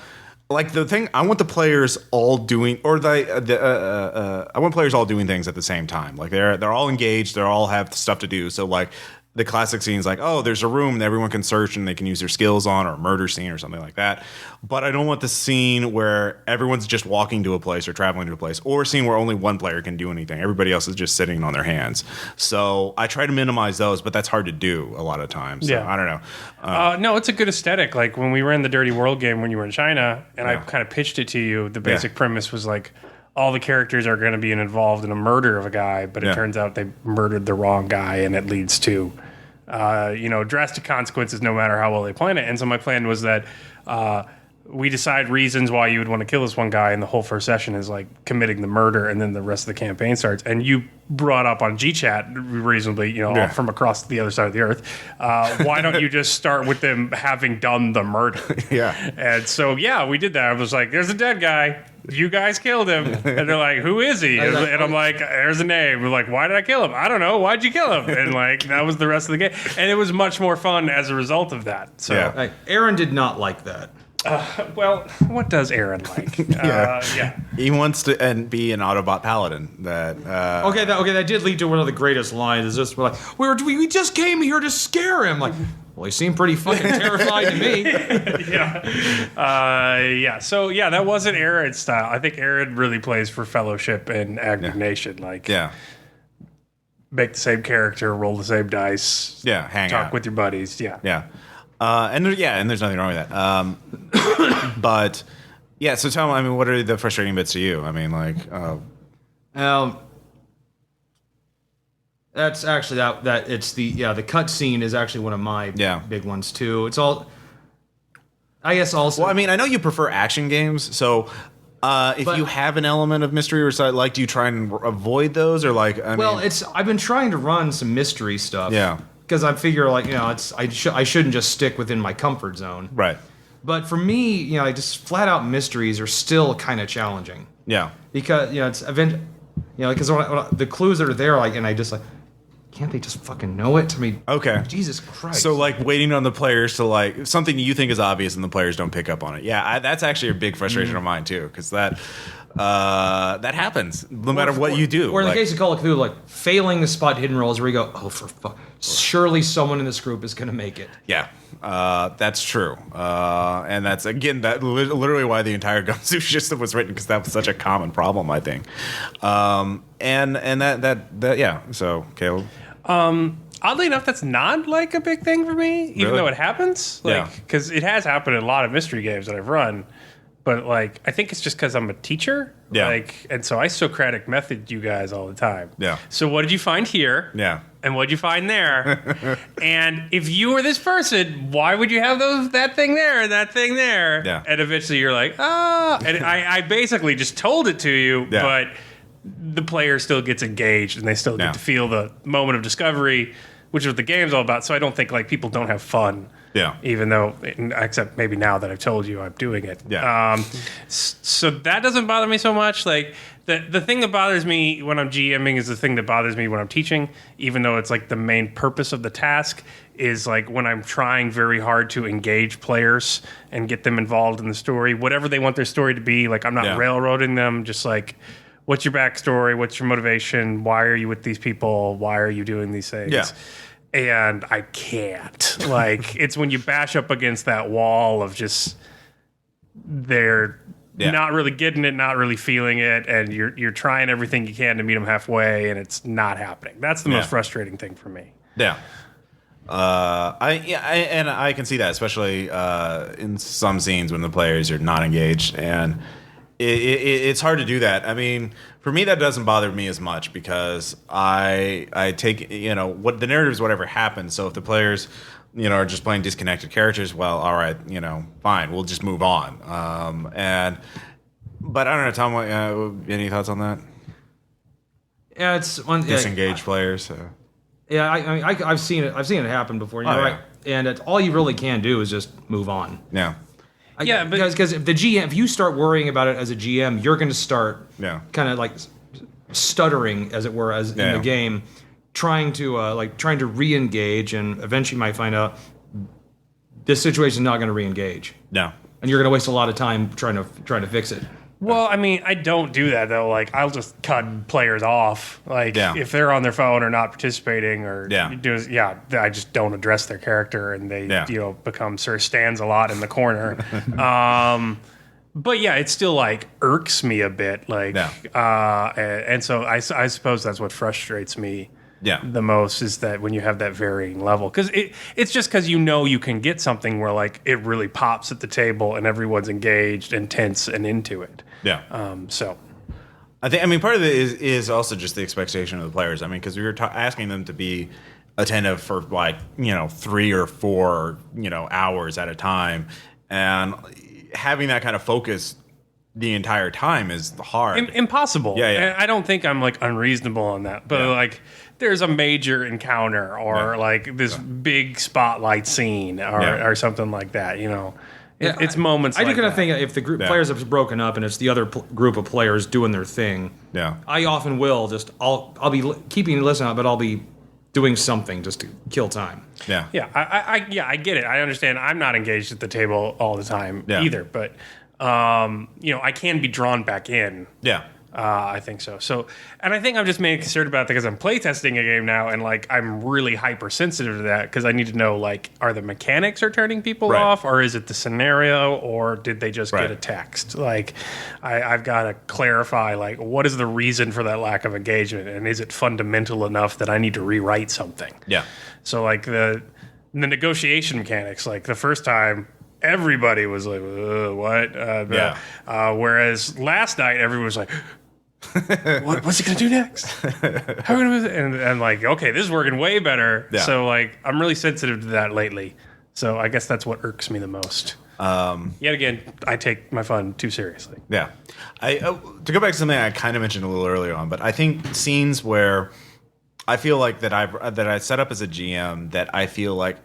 like the thing I want the players all doing, or I want players all doing things at the same time. Like they're all engaged, they all have stuff to do. So like the classic scenes like, oh, there's a room that everyone can search and they can use their skills on, or a murder scene or something like that. But I don't want the scene where everyone's just walking to a place or traveling to a place, or a scene where only one player can do anything. Everybody else is just sitting on their hands. So I try to minimize those, but that's hard to do a lot of times. So I don't know. No, it's a good aesthetic. Like when we ran the Dirty World game when you were in China, and I kind of pitched it to you, the basic premise was like, all the characters are going to be involved in a murder of a guy, but it turns out they murdered the wrong guy, and it leads to, drastic consequences no matter how well they plan it. And so my plan was that we decide reasons why you would want to kill this one guy, and the whole first session is like committing the murder, and then the rest of the campaign starts. And you brought up on GChat reasonably, from across the other side of the earth, why don't you just start with them having done the murder? And so, we did that. I was like, there's a dead guy. You guys killed him. And they're like, who is he? And I'm like, there's a name. We're like, why did I kill him? I don't know. Why'd you kill him? And like, that was the rest of the game. And it was much more fun as a result of that. So Aaron did not like that. Well, what does Aaron like? He wants to be an Autobot paladin. That that did lead to one of the greatest lines. Is just like we just came here to scare him. Like, well, he seemed pretty fucking terrified to me. So that wasn't Aaron's style. I think Aaron really plays for fellowship and aggregation. Make the same character, roll the same dice. Hang out, talk with your buddies. And there's nothing wrong with that. But so tell me, I mean, what are the frustrating bits to you? I mean, like, that's actually that it's the cut scene is actually one of my big ones too. It's all, I guess, also. Well, I mean, I know you prefer action games, so if you have an element of mystery or something, like, do you try and avoid those, or like? I've been trying to run some mystery stuff. Because I figure, like, I shouldn't just stick within my comfort zone. Right. But for me, just flat out mysteries are still kind of challenging. Yeah. Because it's because the clues that are there, like, and I just like, can't they just fucking know it? I mean, okay. Jesus Christ. So like waiting on the players to like something you think is obvious and the players don't pick up on it. Yeah, that's actually a big frustration of mine too, because that happens no matter what you do. Or in the case of Call of Cthulhu, like failing to spot hidden rolls, where you go, oh, for fuck, surely someone in this group is going to make it. Yeah, that's true, and that's again literally why the entire Gunsu system was written, because that was such a common problem, I think. And that yeah. So Caleb. Oddly enough, that's not like a big thing for me, even though it happens. Because it has happened in a lot of mystery games that I've run. But like, I think it's just because I'm a teacher. And so I Socratic method you guys all the time. So what did you find here? And what did you find there? And if you were this person, why would you have that thing there and that thing there? And eventually you're like, and I basically just told it to you, but the player still gets engaged and they still get to feel the moment of discovery, which is what the game's all about. So I don't think like people don't have fun. Even though, except maybe now that I've told you I'm doing it. So that doesn't bother me so much. Like the thing that bothers me when I'm GMing is the thing that bothers me when I'm teaching, even though it's like the main purpose of the task, is like when I'm trying very hard to engage players and get them involved in the story, whatever they want their story to be. Like I'm not railroading them, just like, what's your backstory? What's your motivation? Why are you with these people? Why are you doing these things? And I can't. Like, it's when you bash up against that wall of just they're not really getting it, not really feeling it, and you're trying everything you can to meet them halfway, and it's not happening. That's the most frustrating thing for me. I can see that, especially in some scenes when the players are not engaged, and it's hard to do that. I mean, for me, that doesn't bother me as much, because I take, what the narrative is whatever happens. So if the players, are just playing disconnected characters, well, all right, fine, we'll just move on. But I don't know, Tom, any thoughts on that? Yeah, it's one disengaged players. Yeah, I mean, I've seen it happen before. Right? And all you really can do is just move on. Because if you start worrying about it as a GM, you're going to start kind of like stuttering, as it were, in the game, trying to re-engage, and eventually you might find out this situation is not going to re-engage. And you're going to waste a lot of time trying to fix it. Well, I mean, I don't do that though. Like, I'll just cut players off. Like, if they're on their phone or not participating, or I just don't address their character, and they become Sir Stands-a-lot in the corner. But yeah, it still like irks me a bit. Like, and so I suppose that's what frustrates me. The most is that when you have that varying level, because it's just because you can get something where like it really pops at the table and everyone's engaged and tense and into it. So I think part of it is also just the expectation of the players. I mean, because we were asking them to be attentive for like 3 or 4 hours at a time, and having that kind of focus the entire time is hard. Impossible. Yeah. I don't think I'm like unreasonable on that, but like there's a major encounter or like this big spotlight scene or something like that, It's moments I like do kind of think if the group players have broken up and it's the other group of players doing their thing, I often will I'll be keeping listening, but I'll be doing something just to kill time. I get it. I understand. I'm not engaged at the table all the time either, but I can be drawn back in. I think so. And I think I'm just mainly concerned about that because I'm playtesting a game now, and like I'm really hypersensitive to that because I need to know like, are the mechanics are turning people off, or is it the scenario, or did they just get a text? Like, I've got to clarify like what is the reason for that lack of engagement, and is it fundamental enough that I need to rewrite something? So like the negotiation mechanics, like the first time, everybody was like, what? Whereas last night, everyone was like, what's he going to do next? How are we gonna and like, okay, this is working way better. So like, I'm really sensitive to that lately. So I guess that's what irks me the most. Yet again, I take my fun too seriously. To go back to something I kind of mentioned a little earlier on, but I think scenes where I feel like that I set up as a GM that I feel like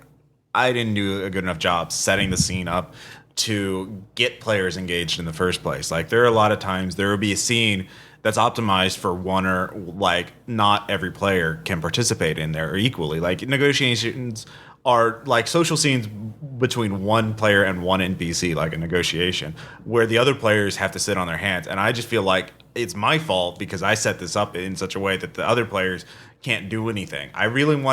I didn't do a good enough job setting the scene up to get players engaged in the first place. Like, there are a lot of times there will be a scene that's optimized for one, or like not every player can participate in there equally. Like, negotiations are like social scenes between one player and one NPC, like a negotiation, where the other players have to sit on their hands. And I just feel like it's my fault because I set this up in such a way that the other players can't do anything. I really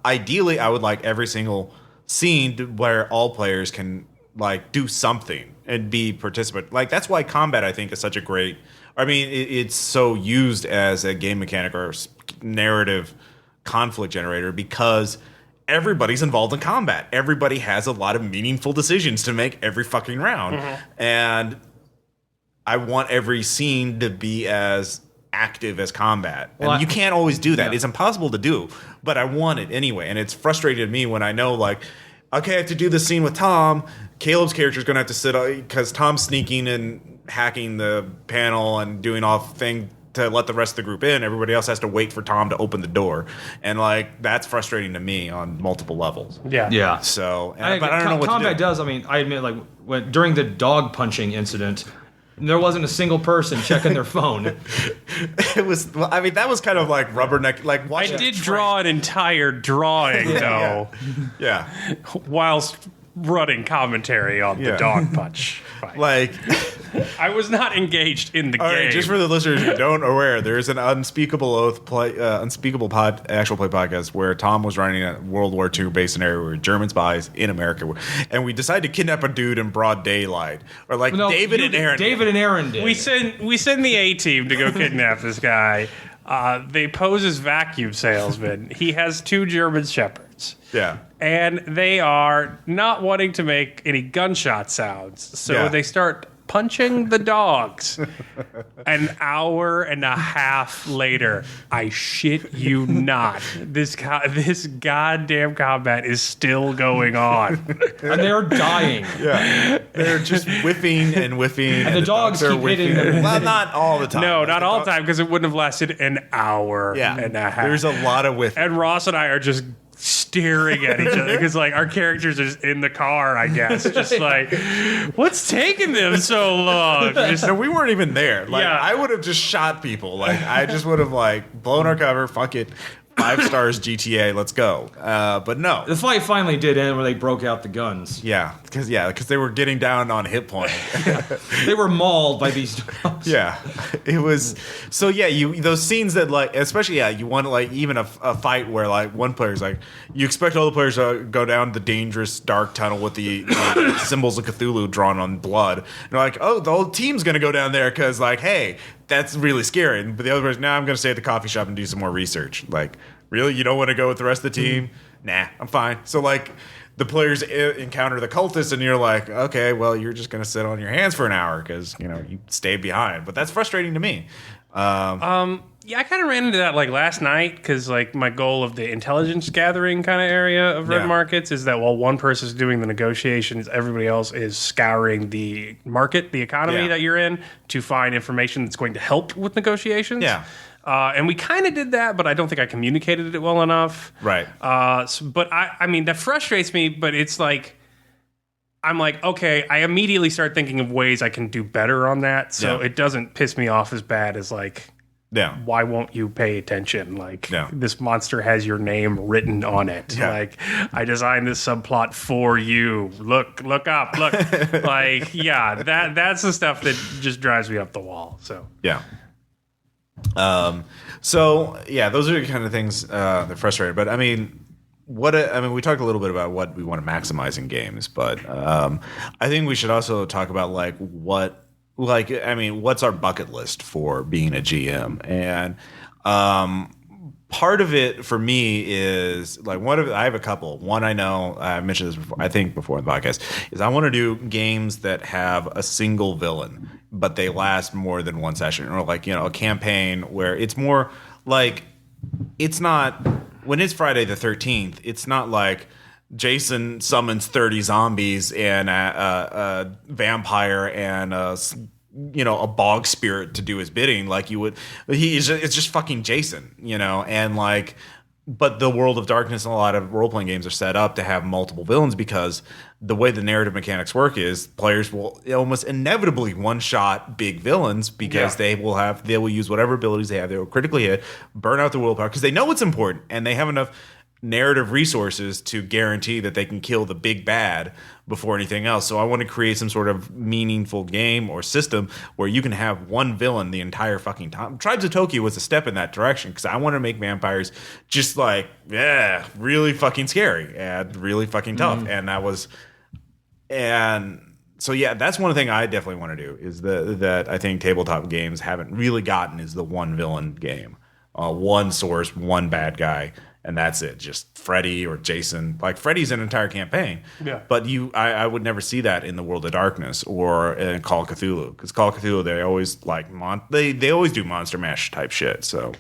ideally, I would like every single scene where all players can like do something and be participant. Like, that's why combat, I think, is such a great, it's so used as a game mechanic or narrative conflict generator, because everybody's involved in combat. Everybody has a lot of meaningful decisions to make every fucking round. And I want every scene to be as active as combat. And you can't always do that. It's impossible to do, but I want it anyway. And it's frustrated me when I know, like, okay, I have to do this scene with Tom. Caleb's character is going to have to sit because Tom's sneaking and hacking the panel and doing all thing to let the rest of the group in. Everybody else has to wait for Tom to open the door. And like, that's frustrating to me on multiple levels. So, but I don't know what combat to do. does. I admit, like, during the dog punching incident, there wasn't a single person checking their phone. That was kind of like rubberneck. Like, I did draw an entire drawing, though. Whilst running commentary on the dog punch fight. Like, I was not engaged in the game. Right, just for the listeners who don't aware, there's an Unspeakable Oath actual play podcast where Tom was running a World War II based scenario where German spies in America, and we decided to kidnap a dude in broad daylight, or like David and Aaron did. We send the A team to go kidnap this guy. They pose as vacuum salesmen. He has 2 German shepherds. And they are not wanting to make any gunshot sounds, so they start punching the dogs. An hour and a half later, I shit you not, this goddamn combat is still going on. And they're dying. They're just whiffing and whiffing. And the dogs keep hitting them. Well, not all the time. No, not all the time, because it wouldn't have lasted an hour and a half. There's a lot of whiffing. And Ross and I are just staring at each other because like our characters are just in the car, I guess, just like, what's taking them so long? No, we weren't even there. Like, I would have just shot people. Like, I just would have like blown our cover. Fuck it. 5 stars GTA, let's go. But no. The fight finally did end where they broke out the guns. Yeah, because they were getting down on hit point. They were mauled by these dogs. Yeah, it was. So yeah, those scenes that like, especially you want like even a fight where like one player's like, you expect all the players to go down the dangerous dark tunnel with the symbols of Cthulhu drawn on blood. And they're like, oh, the whole team's gonna go down there because like, hey, that's really scary. But the other person, now I'm gonna stay at the coffee shop and do some more research. Like, really, you don't want to go with the rest of the team? Nah, I'm fine. So like, the players encounter the cultists, and you're like, okay, well, you're just going to sit on your hands for an hour because, you stayed behind. But that's frustrating to me. Yeah, I kind of ran into that like last night because like my goal of the intelligence gathering kind of area of red markets is that while one person's doing the negotiations, everybody else is scouring the market, the economy that you're in to find information that's going to help with negotiations. Yeah. And we kind of did that, but I don't think I communicated it well enough. Right. But I mean, that frustrates me, but it's like, I'm like, okay, I immediately start thinking of ways I can do better on that. So it doesn't piss me off as bad as like, why won't you pay attention? Like, this monster has your name written on it. Yeah. Like, I designed this subplot for you. Look up, look. Like, that's the stuff that just drives me up the wall. So, yeah. Those are the kind of things that frustrate. But I mean, we talked a little bit about what we want to maximize in games, but I think we should also talk about what's our bucket list for being a GM? And part of it for me is like I have a couple. One, I know I mentioned this before, I think before in the podcast, is I want to do games that have a single villain, but they last more than one session, or like, a campaign where it's more like, it's not, when it's Friday the 13th, it's not like Jason summons 30 zombies and a vampire and a bog spirit to do his bidding. Like you would, it's just fucking Jason, and like, but the World of Darkness and a lot of role-playing games are set up to have multiple villains because the way the narrative mechanics work is players will almost inevitably one-shot big villains because they will use whatever abilities they have. They will critically hit, burn out the willpower because they know it's important and they have enough narrative resources to guarantee that they can kill the big bad before anything else. So I want to create some sort of meaningful game or system where you can have one villain the entire fucking time. Tribes of Tokyo was a step in that direction because I want to make vampires just like, really fucking scary and really fucking tough. That's one thing I definitely want to do is that I think tabletop games haven't really gotten is the one villain game. One source, one bad guy. And that's it. Just Freddy or Jason. Like Freddy's an entire campaign. Yeah. But I would never see that in the World of Darkness or in Call of Cthulhu. Because Call of Cthulhu, they always they always do monster mash type shit. So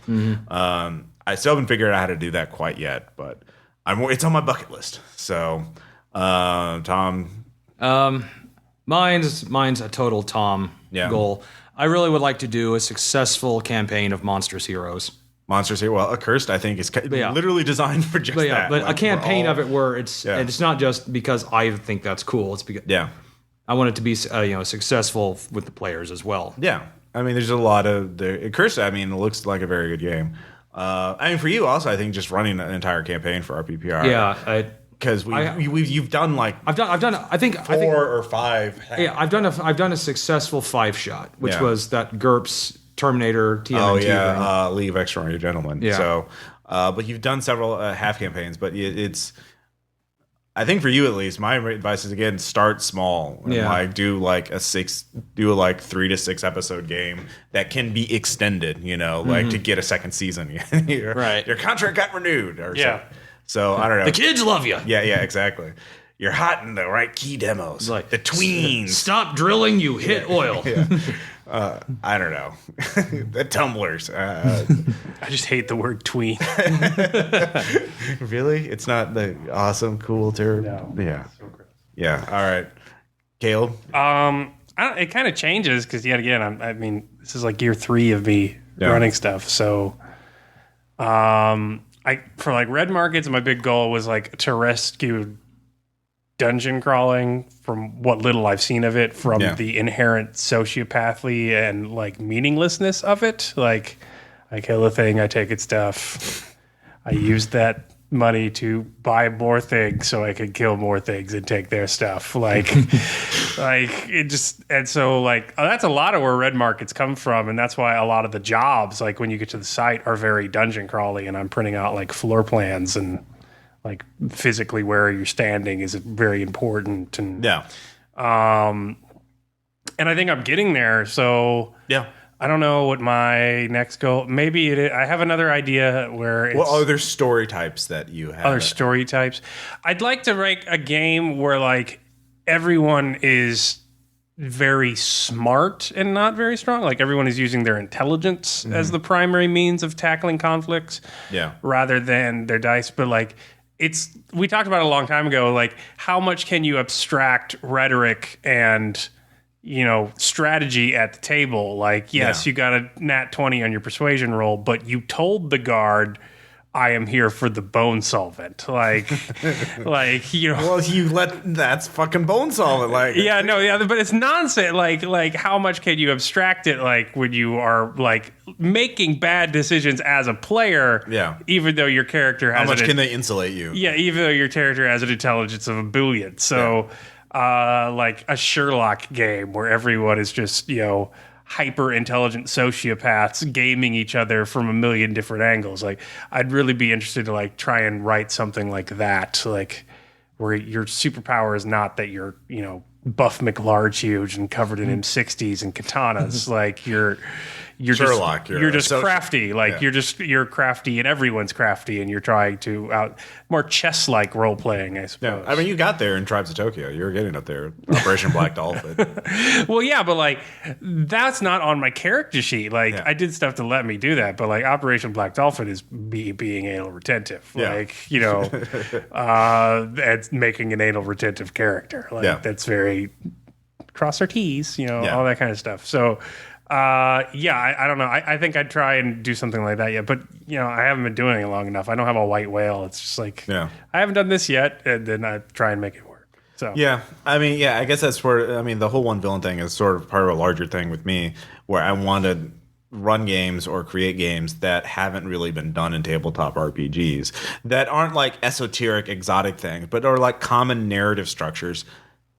I still haven't figured out how to do that quite yet. But it's on my bucket list. So Tom. Mine's a total Tom goal. I really would like to do a successful campaign of Monstrous Heroes. Monsters here. Well, Accursed, I think, is literally designed for just that. But like, a campaign of it where it's and it's not just because I think that's cool. It's because I want it to be successful with the players as well. Yeah, I mean, there's a lot of Accursed. I mean, it looks like a very good game. I mean, for you also, I think just running an entire campaign for RPPR. Yeah, because you've done like I've done I think 4 or 5. Yeah, I've done a successful 5-shot, which was that GURPS Terminator TMNT League of Extraordinary Gentlemen. Yeah. So, but you've done several half campaigns, but it's, I think for you at least, my advice is again, start small. And like do a 3 to 6 episode game that can be extended, like to get a second season. Right. Your contract got renewed or something. So I don't know. The kids love you. Yeah, exactly. You're hot in the right key demos. Like the tweens. Stop drilling, you hit oil. I don't know. The tumblers. I just hate the word tween. Really? It's not the awesome, cool term? No. Yeah. So gross. Yeah. All right. Caleb? It kind of changes because yet again, I mean, this is like year 3 of me running stuff. So, for like red markets, my big goal was like to rescue dungeon crawling from what little I've seen of it from the inherent sociopathy and like meaninglessness of it. Like I kill a thing, I take its stuff, I used that money to buy more things so I could kill more things and take their stuff. Like, it just, and so like, that's a lot of where red markets come from. And that's why a lot of the jobs, like when you get to the site, are very dungeon crawly, and I'm printing out like floor plans, and like physically where you're standing is very important. And and I think I'm getting there. So I don't know what my next goal. Maybe I have another idea where it's... What other story types that you have? Other story types. I'd like to write a game where, like, everyone is very smart and not very strong. Like, everyone is using their intelligence as the primary means of tackling conflicts. Rather than their dice. But, like, we talked about it a long time ago, like, how much can you abstract rhetoric and... strategy at the table. Like, yes, you got a nat 20 on your persuasion roll, but you told the guard, I am here for the bone solvent. Like, Well, that's fucking bone solvent. Like, but it's nonsense. Like, how much can you abstract it? Like, when you are like making bad decisions as a player, even though your character has how much can they insulate you? Yeah, even though your character has an intelligence of a billion. So. Like a Sherlock game where everyone is just, hyper intelligent sociopaths gaming each other from a million different angles. Like, I'd really be interested to like try and write something like that, like where your superpower is not that you're, buff McLarge huge and covered in M60s and katanas. Like you're Sherlock, you're just crafty. Like you're crafty, and everyone's crafty, and you're trying to more chess-like role playing, I suppose. Yeah, I mean, you got there in Tribes of Tokyo. You were getting up there, Operation Black Dolphin. Well, yeah, but like that's not on my character sheet. Like I did stuff to let me do that, but like Operation Black Dolphin is being anal retentive. Like it's making an anal retentive character. Like that's very cross our T's, all that kind of stuff. So. I don't know. I think I'd try and do something like that yet, but I haven't been doing it long enough. I don't have a white whale. It's just like I haven't done this yet, and then I try and make it work. So I guess that's where the whole one villain thing is sort of part of a larger thing with me, where I want to run games or create games that haven't really been done in tabletop RPGs, that aren't like esoteric, exotic things, but are like common narrative structures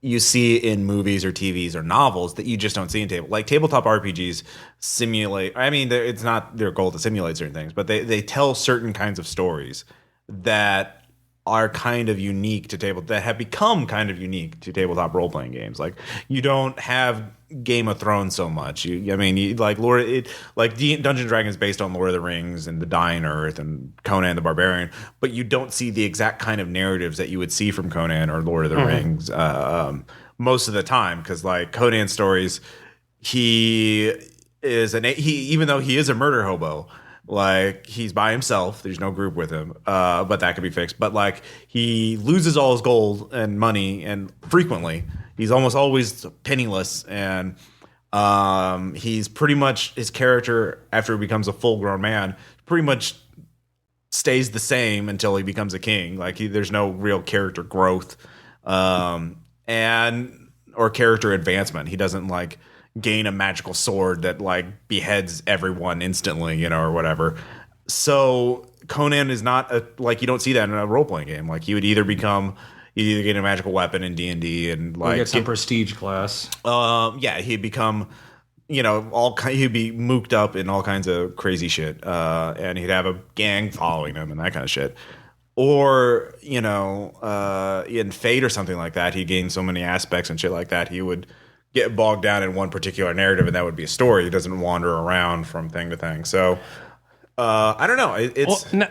you see in movies or TVs or novels that you just don't see in tabletop RPGs simulate. I mean, it's not their goal to simulate certain things, but they tell certain kinds of stories that are kind of unique to that have become kind of unique to tabletop role playing games. Like you don't have Game of Thrones so much. Dungeons and Dragons based on Lord of the Rings and The Dying Earth and Conan the Barbarian, but you don't see the exact kind of narratives that you would see from Conan or Lord of the Rings most of the time, because like Conan stories, even though he is a murder hobo, like he's by himself, there's no group with him, but that could be fixed. But like he loses all his gold and money, and frequently he's almost always penniless, and he's pretty much, his character after he becomes a full-grown man pretty much stays the same until he becomes a king. Like there's no real character growth or character advancement. He doesn't like gain a magical sword that like beheads everyone instantly, or whatever. So Conan is not you don't see that in a role-playing game. Like he would either get a magical weapon in D&D and like get some prestige class. He'd become, he'd be mooked up in all kinds of crazy shit, and he'd have a gang following him and that kind of shit. Or in Fate or something like that, he gained so many aspects and shit like that, he would get bogged down in one particular narrative, and that would be a story. He doesn't wander around from thing to thing. So I don't know.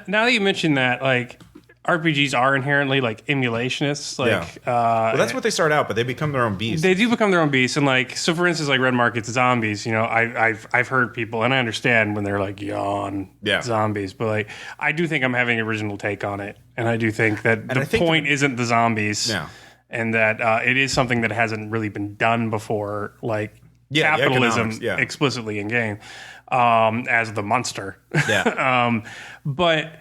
Now that you mention that, like RPGs are inherently like emulationists. Like, well, that's what they start out, but they become their own beasts. They do become their own beasts, and like so. For instance, like Red Market's zombies. I've heard people, and I understand when they're like yawn zombies, but like I do think I'm having an original take on it, and I do think that the point isn't the zombies. Yeah. And that it is something that hasn't really been done before, like capitalism explicitly in game, as the monster. Yeah. But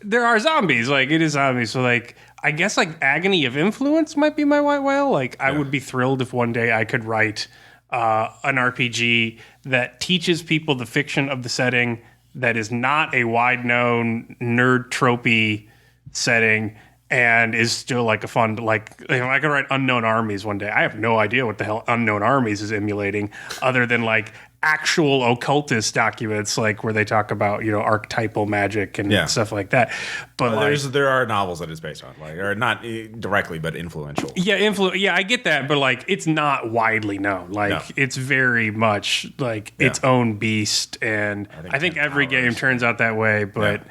there are zombies. Like it is zombies. So like I guess like Agony of Influence might be my white whale. Like I would be thrilled if one day I could write an RPG that teaches people the fiction of the setting that is not a wide known nerd tropey setting and is still like a fun, like if I could write Unknown Armies one day, I have no idea what the hell Unknown Armies is emulating other than like actual occultist documents, like where they talk about, archetypal magic and stuff like that. But there are novels that it's based on, like, or not directly, but influential. Yeah, I get that, but like it's not widely known. Like it's very much like its own beast, and I think every game turns out that way. But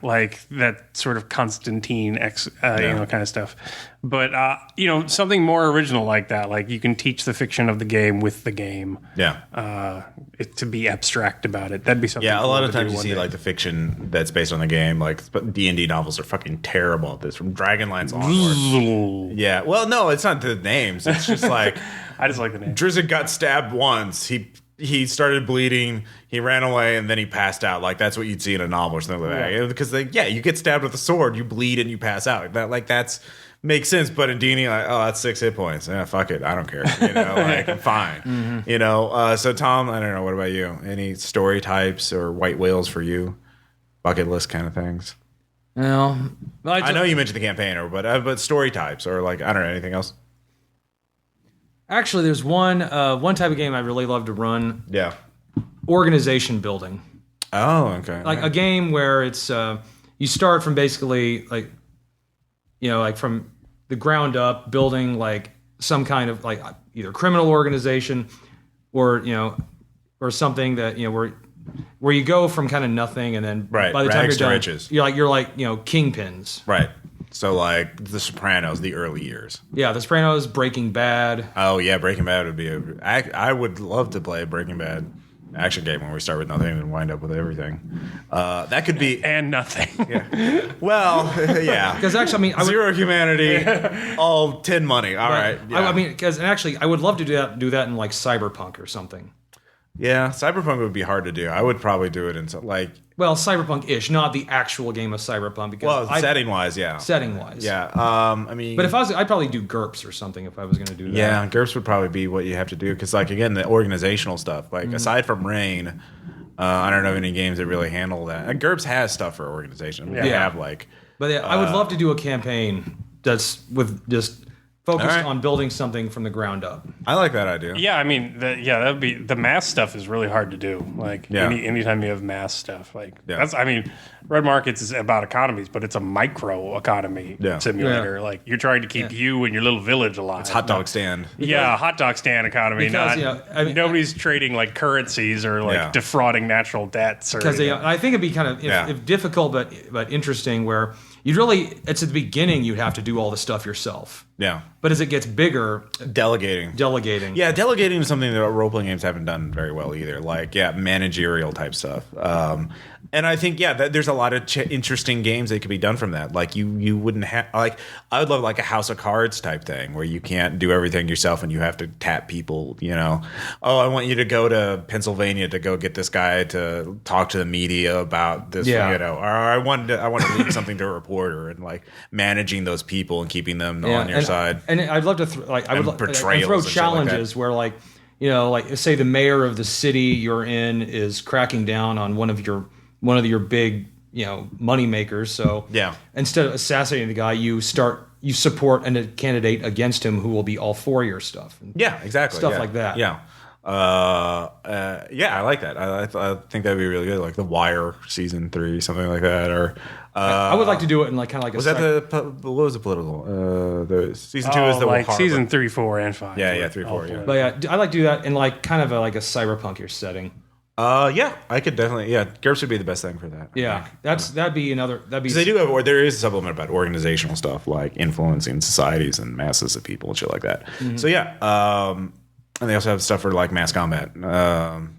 like that sort of Constantine kind of stuff. But something more original like that, like you can teach the fiction of the game with the game. To be abstract about it, that'd be something. Yeah, a lot of times you see like the fiction that's based on the game, like D&D novels are fucking terrible at this, from Dragonlance onward. Yeah, well, no, it's not the names. It's just like I just like the name. Drizzt got stabbed once. He started bleeding, he ran away, and then he passed out. Like, that's what you'd see in a novel or something like that. Because, you get stabbed with a sword, you bleed, and you pass out. That's makes sense. But in D&D, like, oh, that's 6 hit points. Yeah, fuck it. I don't care. I'm fine. Mm-hmm. So, Tom, I don't know. What about you? Any story types or white whales for you? Bucket list kind of things? No. I know you mentioned the campaign, but story types or, like, I don't know, anything else? Actually, there's one type of game I really love to run. Yeah. Organization building. Oh, okay. Like a game where it's you start from basically like from the ground up, building like some kind of like either criminal organization or or something that where you go from kind of nothing and then by the time you're done, riches. you're like kingpins. Right. So, like, The Sopranos, the early years. Yeah, The Sopranos, Breaking Bad. Oh, yeah, Breaking Bad would be I would love to play a Breaking Bad action game where we start with nothing and wind up with everything. That could be... And nothing. Yeah. Well, yeah. Because actually, zero humanity, all 10 money. All right. Yeah. Because actually, I would love to do that in, like, Cyberpunk or something. Yeah, Cyberpunk would be hard to do. I would probably do it in, like... Well, Cyberpunk-ish, not the actual game of Cyberpunk. Because setting-wise, yeah. Setting-wise. Yeah, But if I'd probably do GURPS or something if I was going to do that. Yeah, GURPS would probably be what you have to do. Because, like, again, the organizational stuff. Like, aside from Rain, I don't know of any games that really handle that. And GURPS has stuff for organization. They have, like... But yeah, I would love to do a campaign that's with just... focused on building something from the ground up. I like that idea. Yeah, I mean, that would be the mass stuff is really hard to do. Like anytime you have mass stuff, that's. I mean, Red Markets is about economies, but it's a micro economy simulator. Yeah. Like you're trying to keep you and your little village alive. It's hot dog stand. Hot dog stand economy. Nobody's trading like currencies or like defrauding natural debts. Because I think it'd be kind of if difficult but interesting where. It's at the beginning you'd have to do all the stuff yourself. Yeah. But as it gets bigger... Delegating. Yeah, delegating is something that role-playing games haven't done very well either. Like, managerial type stuff. And I think, there's a lot of interesting games that could be done from that. Like, you wouldn't have... Like, I would love, like, a House of Cards type thing where you can't do everything yourself and you have to tap people, Oh, I want you to go to Pennsylvania to go get this guy to talk to the media about this, or I want to leak something to a reporter and, like, managing those people and keeping them on your side. And I'd love to, throw challenges where, like, say the mayor of the city you're in is cracking down on one of your big, money makers. So instead of assassinating the guy, you support a candidate against him who will be all for your stuff. Yeah, exactly. Stuff like that. Yeah. I like that. I think that'd be really good. Like The Wire season 3, something like that. Or I would like to do it in like kind of like what was the political? The season 2 is the like season 3, 4, and 5. Yeah, 3, 4. Yeah. But I like to do that in like kind of like a cyberpunkish setting. I could definitely. Yeah, GURPS would be the best thing for that. That'd be because they do have, or there is a supplement about organizational stuff like influencing societies and masses of people and shit like that. Mm-hmm. So and they also have stuff for like mass combat,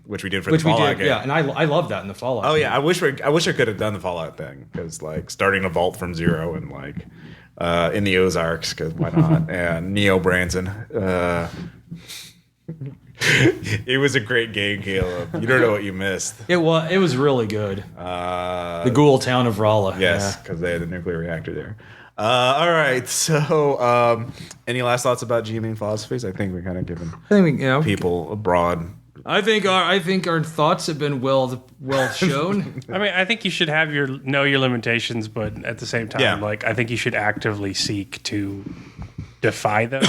which we did for the Fallout game. Yeah, and I love that in the Fallout. Oh yeah, I wish I could have done the Fallout thing because like starting a vault from zero and like in the Ozarks because why not? And Neo Branson. It was a great game, Caleb. You don't know what you missed. It was really good. The ghoul town of Rala. Yes, because they had the nuclear reactor there. All right. So, any last thoughts about GMing philosophies? I think we kind of given people a broad I think our thoughts have been well shown. I mean, I think you should have know your limitations, but at the same time, I think you should actively seek to defy them,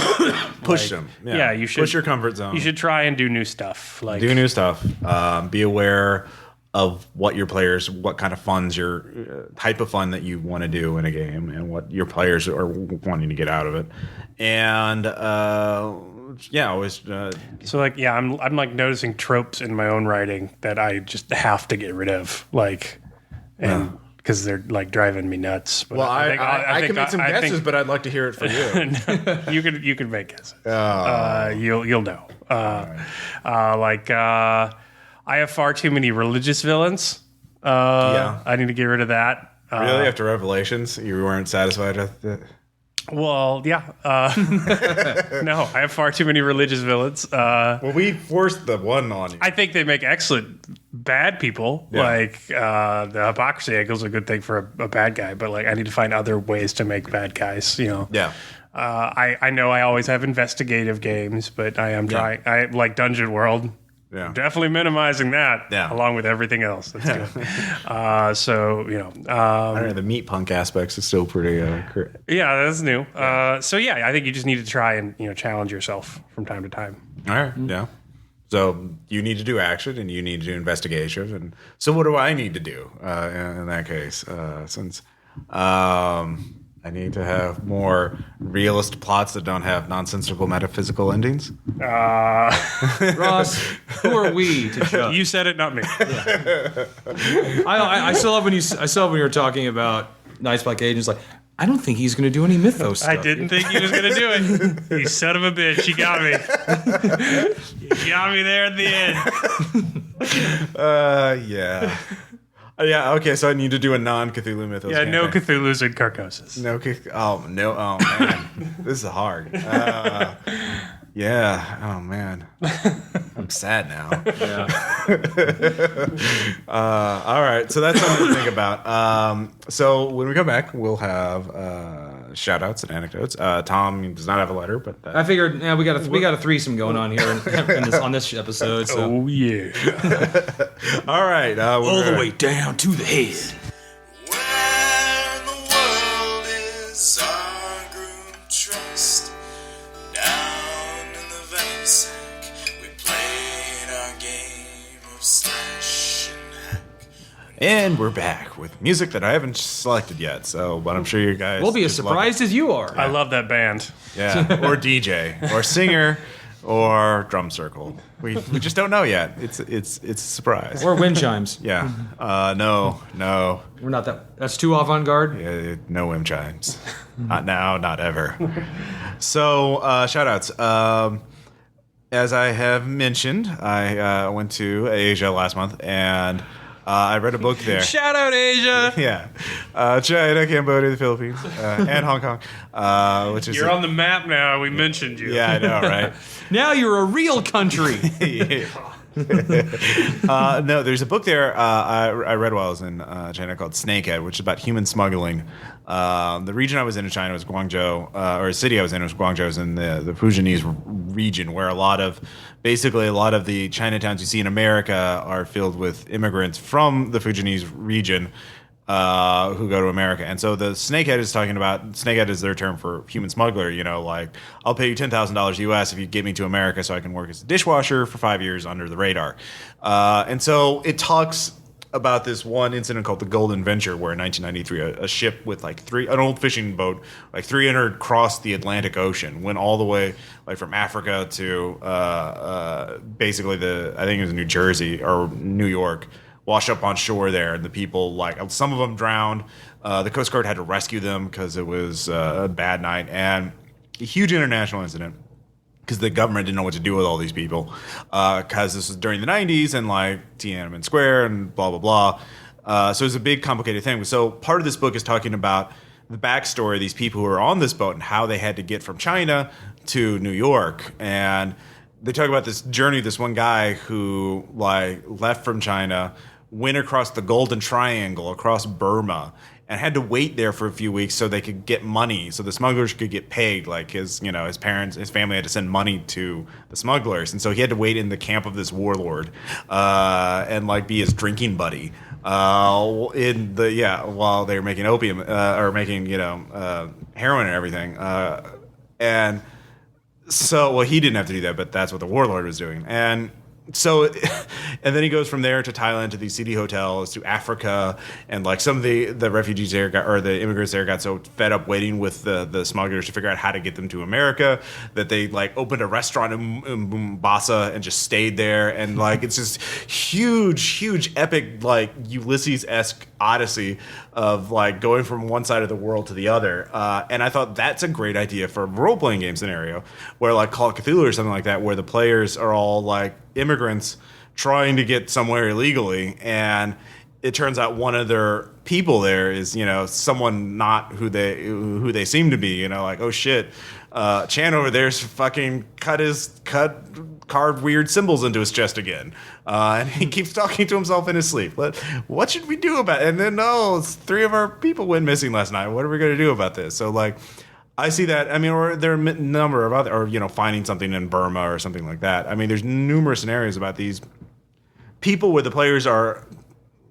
push them. Yeah, you should push your comfort zone. You should try and do new stuff. Do new stuff. Be aware of what kind of funds your type of fun that you want to do in a game, and what your players are wanting to get out of it, and. Always. I'm like noticing tropes in my own writing that I just have to get rid of, because they're like driving me nuts. But I can make some guesses, but I'd like to hear it from you. you can make guesses. You'll know. I have far too many religious villains. I need to get rid of that. Really, after Revelations, you weren't satisfied with it? Well, yeah. No, I have far too many religious villains. We forced the one on you. I think they make excellent bad people. Yeah. The hypocrisy angle is a good thing for a bad guy, but I need to find other ways to make bad guys. Yeah. I know I always have investigative games, but I am trying. I like Dungeon World. Yeah. Definitely minimizing that, along with everything else. That's good. I don't know, the meat punk aspects is still pretty. Yeah, that's new. I think you just need to try and challenge yourself from time to time. All right. Yeah. So you need to do action, and you need to do investigation, and so what do I need to do in that case? Since I need to have more realist plots that don't have nonsensical metaphysical endings. Ross, who are we to judge? You said it, not me. Yeah. I still love when you were talking about Nice Black Agents. I don't think he's going to do any mythos stuff. I didn't think he was going to do it. You son of a bitch, you got me. You got me there at the end. Yeah. Yeah, okay, so I need to do a non-Cthulhu mythos campaign. No Cthulhu's in Carcosa. Oh, man. This is hard. Oh, man. I'm sad now. Yeah. All right, so that's something to think about. So when we come back, we'll have shout-outs and anecdotes. Tom does not have a letter, but... I figured we got a threesome going on here on this episode. So. Oh, yeah. All right. All the way down to the head. Where the world is our groom trust. Down in the venom sack, we played our game of slash and hack. And we're back with music that I haven't selected yet, but I'm sure you guys... We'll be as surprised as you are. I love that band. Yeah, or DJ, or singer, or drum circle. We just don't know yet. It's a surprise. Or wind chimes. Yeah. No. We're not that. That's too avant-garde. Yeah, no wind chimes. Not now, not ever. So, shout-outs. As I have mentioned, I went to Asia last month, and I read a book there. Shout out Asia! Yeah. China, Cambodia, the Philippines, and Hong Kong. You're on the map now. We mentioned you. Yeah, I know, right? Now you're a real country. No, there's a book there I read while I was in China called Snakehead, which is about human smuggling. The region I was in China was Guangzhou, or a city I was in was Guangzhou. I was in the Fujianese region, where a lot of the Chinatowns you see in America are filled with immigrants from the Fujianese region who go to America. And so the Snakehead is talking about, Snakehead is their term for human smuggler, I'll pay you $10,000 US if you get me to America so I can work as a dishwasher for 5 years under the radar. And so it talks about this one incident called the Golden Venture, where in 1993 a ship with an old fishing boat, 300 crossed the Atlantic Ocean, went all the way from Africa to basically I think it was New Jersey or New York, washed up on shore there, and the people, some of them drowned. The Coast Guard had to rescue them because it was a bad night, and a huge international incident because the government didn't know what to do with all these people because this was during the 90s and Tiananmen Square and blah, blah, blah. So it was a big, complicated thing. So part of this book is talking about the backstory of these people who were on this boat and how they had to get from China to New York. And they talk about this journey, this one guy who left from China, went across the Golden Triangle, across Burma, and had to wait there for a few weeks so they could get money, so the smugglers could get paid. Like his parents, his family had to send money to the smugglers, and so he had to wait in the camp of this warlord, and like be his drinking buddy, while they were making opium or making heroin and everything, and so he didn't have to do that, but that's what the warlord was doing, and then he goes from there to Thailand, to these seedy hotels, to Africa, and like some of the refugees there the immigrants there got so fed up waiting with the smugglers to figure out how to get them to America that they like opened a restaurant in Mombasa and just stayed there, and like it's this huge epic like Ulysses-esque odyssey of like going from one side of the world to the other, and I thought that's a great idea for a role-playing game scenario where like Call of Cthulhu or something like that, where the players are all like immigrants trying to get somewhere illegally, and it turns out one of their people there is someone not who they seem to be, like, oh shit, Chan over there's fucking carved weird symbols into his chest again, and he keeps talking to himself in his sleep. What should we do about it? And then 3 of our people went missing last night. What are we going to do about this? So like I see that. I mean, or there are a number of other, or finding something in Burma or something like that. I mean, there's numerous scenarios about these people where the players are,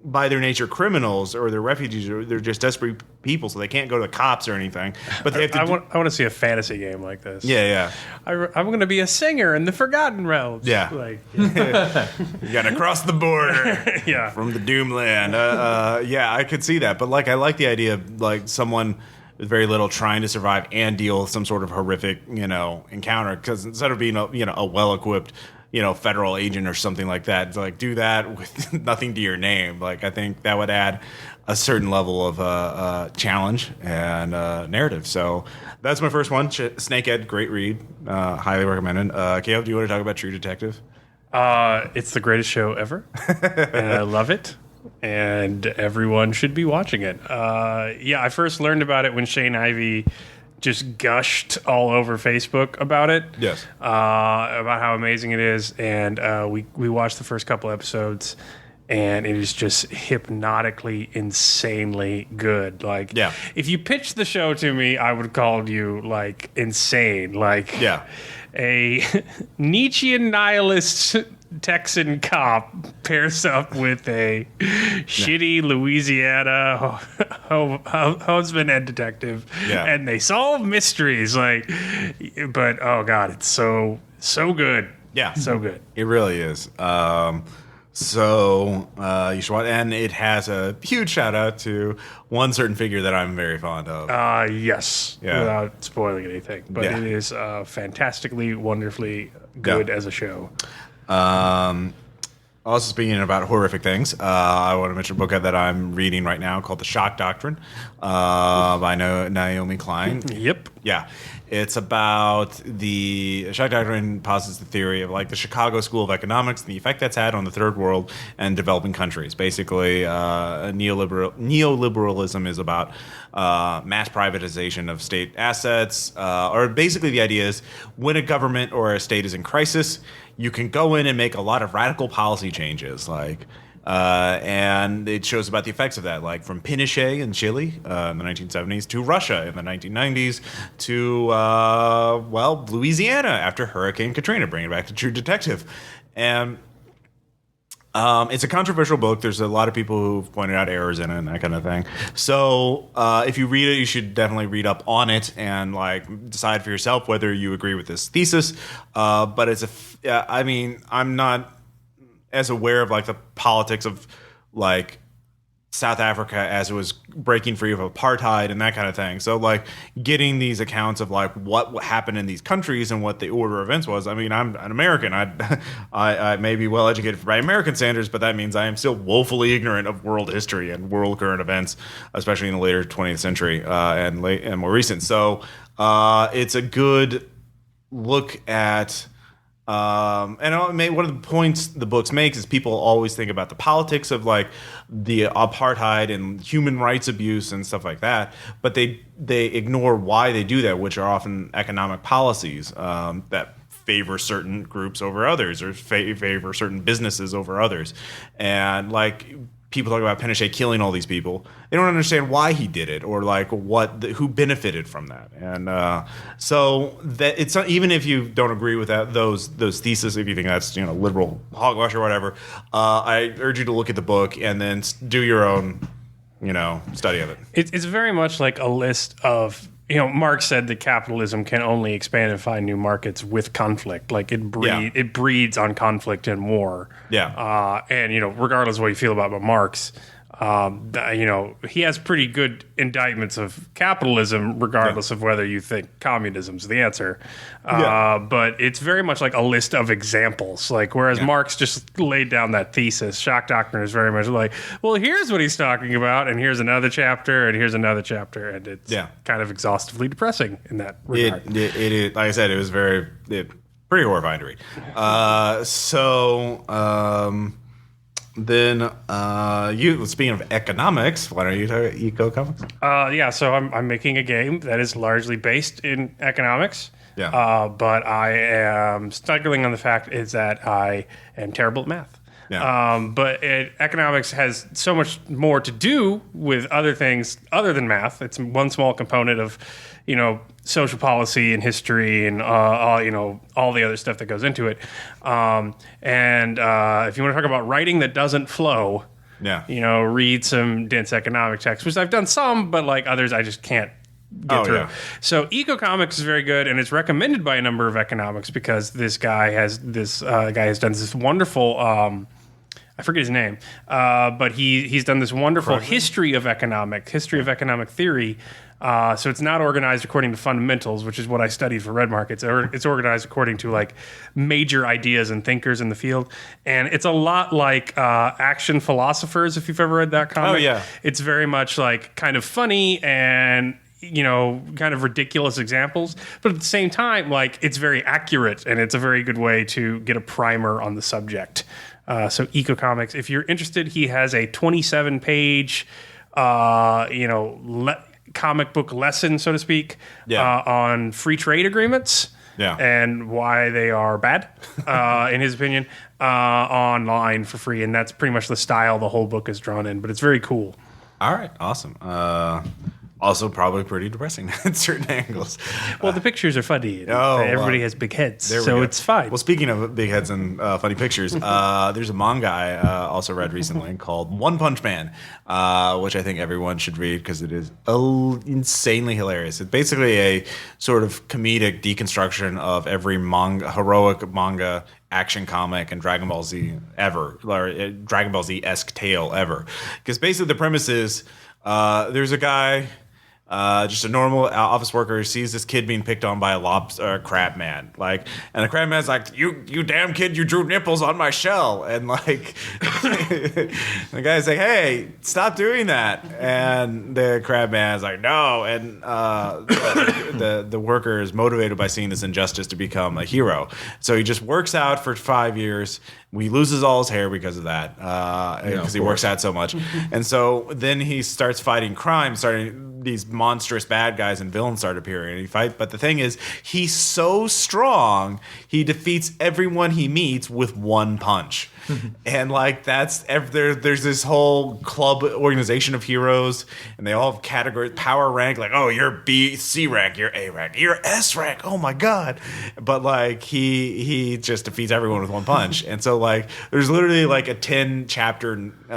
by their nature, criminals, or they're refugees, or they're just desperate people, so they can't go to the cops or anything. But they have to. I want to see a fantasy game like this. Yeah. I'm going to be a singer in the Forgotten Realms. Yeah, you got to cross the border. Yeah, from the Doomland. Yeah, I could see that. But like, I like the idea of like someone with very little trying to survive and deal with some sort of horrific, encounter. Because instead of being a well-equipped, federal agent or something like that, it's like do that with nothing to your name. Like I think that would add a certain level of challenge and narrative. So that's my first one. Snakehead, great read, highly recommended. Caleb, do you want to talk about True Detective? It's the greatest show ever, and I love it. And everyone should be watching it. I first learned about it when Shane Ivey just gushed all over Facebook about it. Yes. About how amazing it is. And we watched the first couple episodes, and it is just hypnotically, insanely good. Like, if you pitched the show to me, I would call you, like, insane. Like, a Nietzschean nihilist Texan cop pairs up with a shitty Louisiana husband and detective, and they solve mysteries. But oh god, it's so good. Yeah, so good. It really is. So you should watch, and it has a huge shout out to one certain figure that I'm very fond of. Yes, without spoiling anything, but it is fantastically, wonderfully good as a show. Also speaking about horrific things, I want to mention a book that I'm reading right now called The Shock Doctrine by Naomi Klein. Yep. Yeah. It's about the Shock Doctrine posits the theory of like the Chicago School of Economics and the effect that's had on the third world and developing countries. Basically, neoliberalism is about mass privatization of state assets, or basically the idea is when a government or a state is in crisis, you can go in and make a lot of radical policy changes, and it shows about the effects of that, like from Pinochet in Chile in the 1970s to Russia in the 1990s to, Louisiana after Hurricane Katrina, bringing it back to True Detective. And it's a controversial book. There's a lot of people who've pointed out errors in it and that kind of thing. So if you read it, you should definitely read up on it and like decide for yourself whether you agree with this thesis. But I'm not as aware of like the politics of like South Africa as it was breaking free of apartheid and that kind of thing. So like getting these accounts of like what happened in these countries and what the order of events was. I mean, I'm an American. I may be well educated by American standards, but that means I am still woefully ignorant of world history and world current events, especially in the later 20th century and more recent. So it's a good look at. And one of the points the books makes is people always think about the politics of like the apartheid and human rights abuse and stuff like that, but they ignore why they do that, which are often economic policies that favor certain groups over others or favor certain businesses over others. And like people talk about Pinochet killing all these people. They don't understand why he did it or like who benefited from that. And so that it's not, even if you don't agree with those theses, if you think that's liberal hogwash or whatever, I urge you to look at the book and then do your own study of it. It's very much like a list of. Marx said that capitalism can only expand and find new markets with conflict. Like it breeds on conflict and war. Yeah. And regardless of what you feel about Marx, he has pretty good indictments of capitalism, regardless of whether you think communism's the answer. But it's very much like a list of examples. Like whereas Marx just laid down that thesis, shock doctrine is very much like, well, here's what he's talking about, and here's another chapter, and here's another chapter, and it's kind of exhaustively depressing in that regard. It like I said, it was pretty horrifying to read. Then speaking of economics, why don't you talk about eco-comics? So I'm making a game that is largely based in economics. Yeah. But I am struggling on the fact is that I am terrible at math. Yeah. But economics has so much more to do with other things other than math. It's one small component of, social policy and history and all the other stuff that goes into it. And if you want to talk about writing that doesn't flow, read some dense economic text, which I've done some, but like others, I just can't get through. Yeah. So Ecocomics is very good, and it's recommended by a number of economics because this guy has done this wonderful. I forget his name, but he's done this wonderful history of economic theory. So it's not organized according to fundamentals, which is what I studied for Red Markets. It's organized according to like major ideas and thinkers in the field, and it's a lot like Action Philosophers. If you've ever read that comic, oh yeah, it's very much like kind of funny and kind of ridiculous examples, but at the same time, like it's very accurate and it's a very good way to get a primer on the subject. So Ecocomics, if you're interested, he has a 27-page, comic book lesson, so to speak, on free trade agreements and why they are bad, in his opinion, online for free. And that's pretty much the style the whole book is drawn in, but it's very cool. All right, awesome. Also, probably pretty depressing at certain angles. Well, the pictures are funny. Everybody has big heads, so it's fine. Well, speaking of big heads and funny pictures, there's a manga I also read recently called One Punch Man, which I think everyone should read because it is insanely hilarious. It's basically a sort of comedic deconstruction of every heroic manga action comic and Dragon Ball Z ever, or Dragon Ball Z-esque tale ever. Because basically the premise is there's a guy, just a normal office worker, who sees this kid being picked on by a crab man, and the crab man's like, "You damn kid, you drew nipples on my shell," and the guy's like, "Hey, stop doing that," and the crab man's like, "No," and the worker is motivated by seeing this injustice to become a hero, so he just works out for 5 years. He loses all his hair because of that, because he works out so much. And so then he starts fighting crime, these monstrous bad guys and villains start appearing, and he fight. But the thing is, he's so strong, he defeats everyone he meets with one punch. And there's this whole club organization of heroes, and they all have categories, power rank, like, oh, you're B, C rank, you're A rank, you're S rank, oh my god. But he just defeats everyone with one punch. And so there's literally a 10-chapter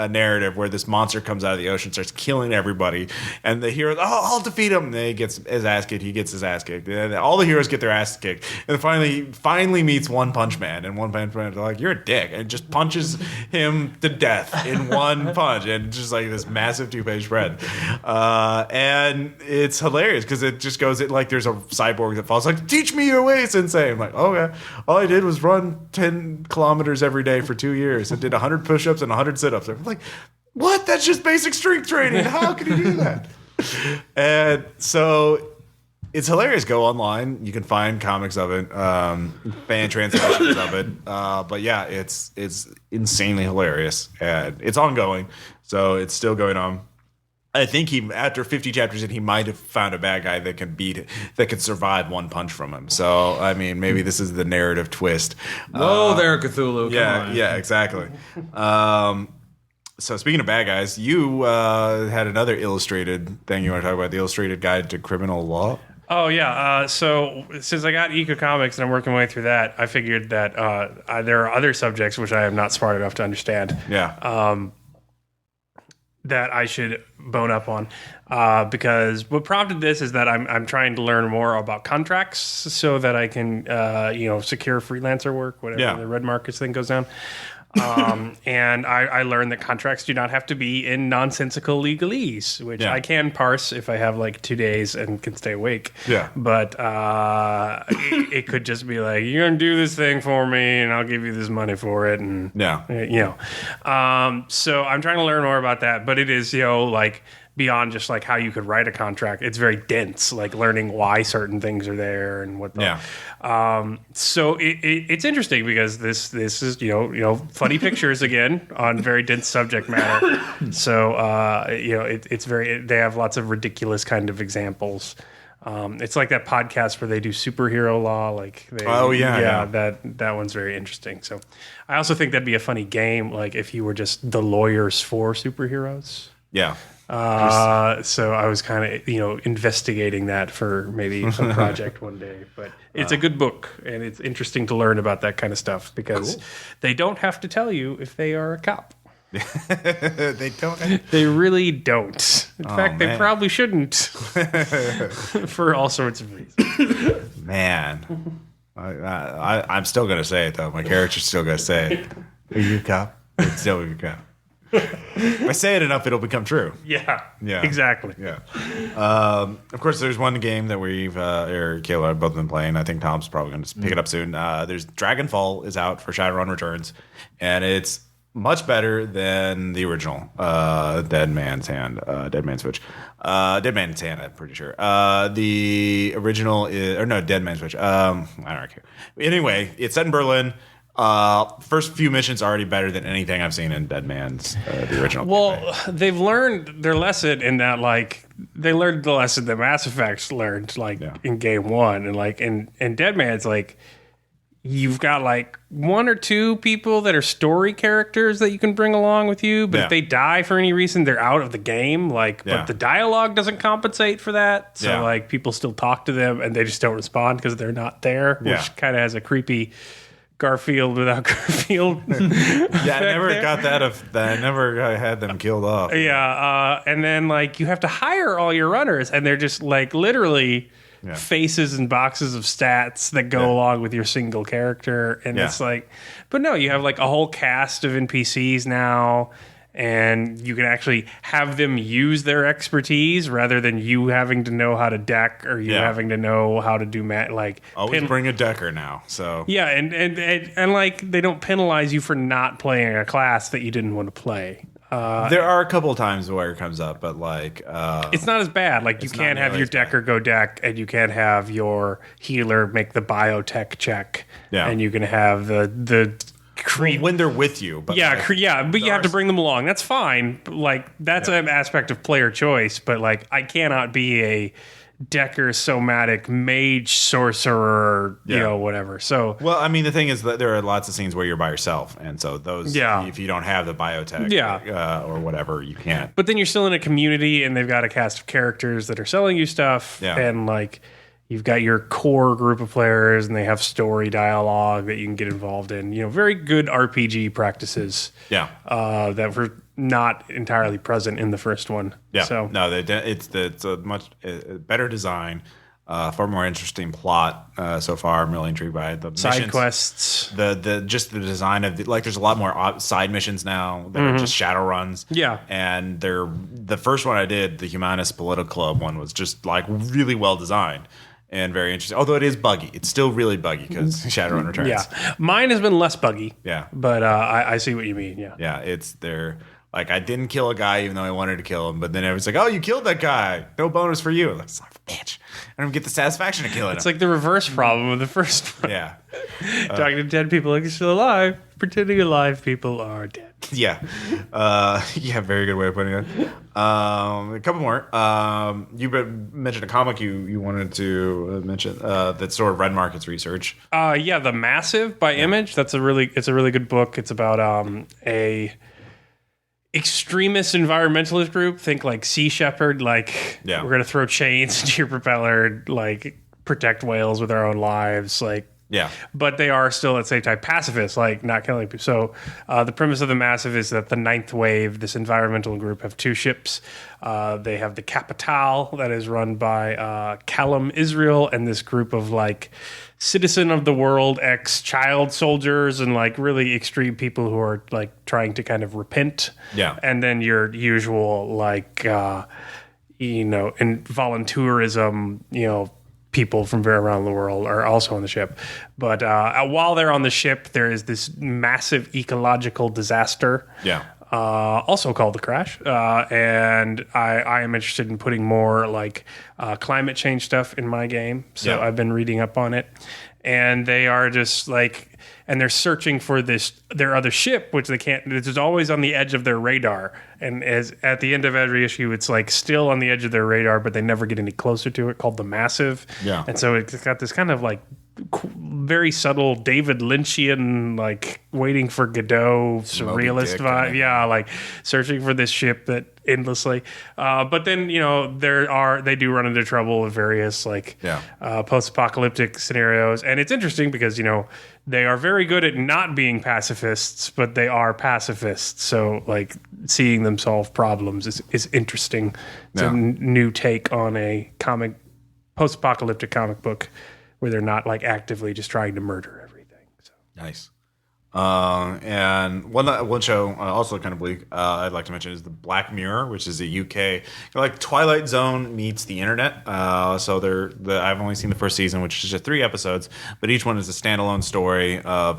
narrative where this monster comes out of the ocean, starts killing everybody, and the heroes, I'll defeat him. And then he gets his ass kicked, and all the heroes get their ass kicked, and finally meets One Punch Man, and One Punch Man is like, you're a dick, and just punches him to death in one punch, and just this massive 2-page spread, and it's hilarious because it just goes there's a cyborg that falls teach me your way, sensei. I'm like, okay, all I did was run 10 kilometers every day for 2 years and did 100 push-ups and 100 sit-ups. I'm like, what? That's just basic strength training. How can you do that? And so it's hilarious. Go online. You can find comics of it, fan translations of it. But yeah, it's insanely hilarious. And it's ongoing. So it's still going on. I think after 50 chapters in, he might have found a bad guy that can survive one punch from him. So, I mean, maybe this is the narrative twist. Whoa there, Cthulhu. Come on. Yeah, exactly. So speaking of bad guys, you had another illustrated thing you want to talk about, the Illustrated Guide to Criminal Law. Oh, yeah. So since I got economics and I'm working my way through that, I figured that there are other subjects which I am not smart enough to understand. Yeah. That I should bone up on, because what prompted this is that I'm trying to learn more about contracts so that I can secure freelancer work, whatever the red markets thing goes down. And I learned that contracts do not have to be in nonsensical legalese, which I can parse if I have like 2 days and can stay awake. Yeah. But it could just be like, you're going to do this thing for me and I'll give you this money for it. And, so I'm trying to learn more about that, but it is, like beyond just like how you could write a contract. It's very dense, like learning why certain things are there and what. So it's interesting because this is funny pictures again on very dense subject matter. So it's very, they have lots of ridiculous kind of examples. It's like that podcast where they do superhero law. Like that one's very interesting. So I also think that'd be a funny game, like if you were just the lawyers for superheroes. Yeah. So I was kind of, investigating that for maybe some project one day. But it's a good book, and it's interesting to learn about that kind of stuff because they don't have to tell you if they are a cop. They don't. They really don't. In fact, they probably shouldn't for all sorts of reasons. Man, I'm still gonna say it though. My character's still gonna say it. Are you a cop? It's still a cop. If I say it enough, it'll become true. Yeah, exactly. Yeah. Of course, there's one game that we've Kayla have both been playing. I think Tom's probably going to pick it up soon. There's Dragonfall is out for Shadowrun Returns, and it's much better than the original Dead Man's Switch. Dead Man's Hand, I'm pretty sure. The original is Dead Man's Switch. I don't care. Anyway, it's set in Berlin. First few missions are already better than anything I've seen in Dead Man's the original. Well, campaign. They've learned their lesson in that, like they learned the lesson that Mass Effect learned, in game one, and like in Dead Man's, like you've got like one or two people that are story characters that you can bring along with you, but if they die for any reason, they're out of the game. But the dialogue doesn't compensate for that, so like people still talk to them and they just don't respond because they're not there, which kind of has a creepy Garfield without Garfield. I never got that. I never had them killed off. And then like you have to hire all your runners, and they're just like literally faces and boxes of stats that go along with your single character, and it's like, but no, you have like a whole cast of NPCs now. And you can actually have them use their expertise rather than you having to know how to deck or you having to know how to do always bring a decker now. So and like they don't penalize you for not playing a class that you didn't want to play. There are a couple of times where it comes up, but like it's not as bad. Like you can't have your decker go deck, and you can't have your healer make the biotech check, and you can have the when they're with you, but but you have to bring them along. That's fine. Like that's an aspect of player choice, but like I cannot be a decker somatic mage sorcerer, whatever. So well, I mean, the thing is that there are lots of scenes where you're by yourself, and so those if you don't have the biotech or whatever, you can't. But then you're still in a community, and they've got a cast of characters that are selling you stuff, and like. You've got your core group of players, and they have story dialogue that you can get involved in. Very good RPG practices. That were not entirely present in the first one. So no, it's a much better design, far more interesting plot so far. I'm really intrigued by it. The side missions, quests, the design of there's a lot more side missions now that are just shadow runs. And the first one I did, the Humanist Political Club one, was just like really well designed. And very interesting. Although it is buggy. It's still really buggy because Shadowrun Returns. Mine has been less buggy. But I see what you mean. They're like, I didn't kill a guy even though I wanted to kill him. But then everyone's like, oh, you killed that guy. No bonus for you. I'm like, son of a bitch. I don't get the satisfaction of killing him. It's like the reverse problem of the first one. Talking to dead people like you're still alive. Pretending alive people are dead. Very good way of putting it. A couple more. You mentioned a comic you wanted to mention that's sort of Red Market's research. The Massive by Image. It's a really good book. It's about extremist environmentalist group. Think like Sea Shepherd, like we're going to throw chains into your propeller, like protect whales with our own lives, like. Yeah. But they are still at the same time pacifists, like not killing people. So the premise of the Massive is that the Ninth Wave, this environmental group, have 2 ships. They have the Capital that is run by Callum Israel and this group of like citizen of the world ex-child soldiers and like really extreme people who are like trying to kind of repent. Yeah. And then your usual like, in volunteerism, people from very around the world are also on the ship. But while they're on the ship, there is this massive ecological disaster. Yeah. Also called the crash. And I am interested in putting more like climate change stuff in my game. So I've been reading up on it. And they are just like, and they're searching for their other ship, which they can't. It's always on the edge of their radar. And as at the end of every issue, it's like still on the edge of their radar, but they never get any closer to it. Called the Massive. Yeah. And so it's got this kind of like very subtle David Lynchian, like Waiting for Godot surrealist vibe. Yeah, like searching for this ship that endlessly. But then they do run into trouble with various like post-apocalyptic scenarios, and it's interesting because they are very good at not being pacifists, but they are pacifists. So like seeing them solve problems is interesting. It's a new take on a post-apocalyptic comic book where they're not like actively just trying to murder everything. So. Nice. And one show also kind of bleak I'd like to mention is the Black Mirror, which is a UK like Twilight Zone meets the internet. So I've only seen the first season, which is just 3 episodes, but each one is a standalone story of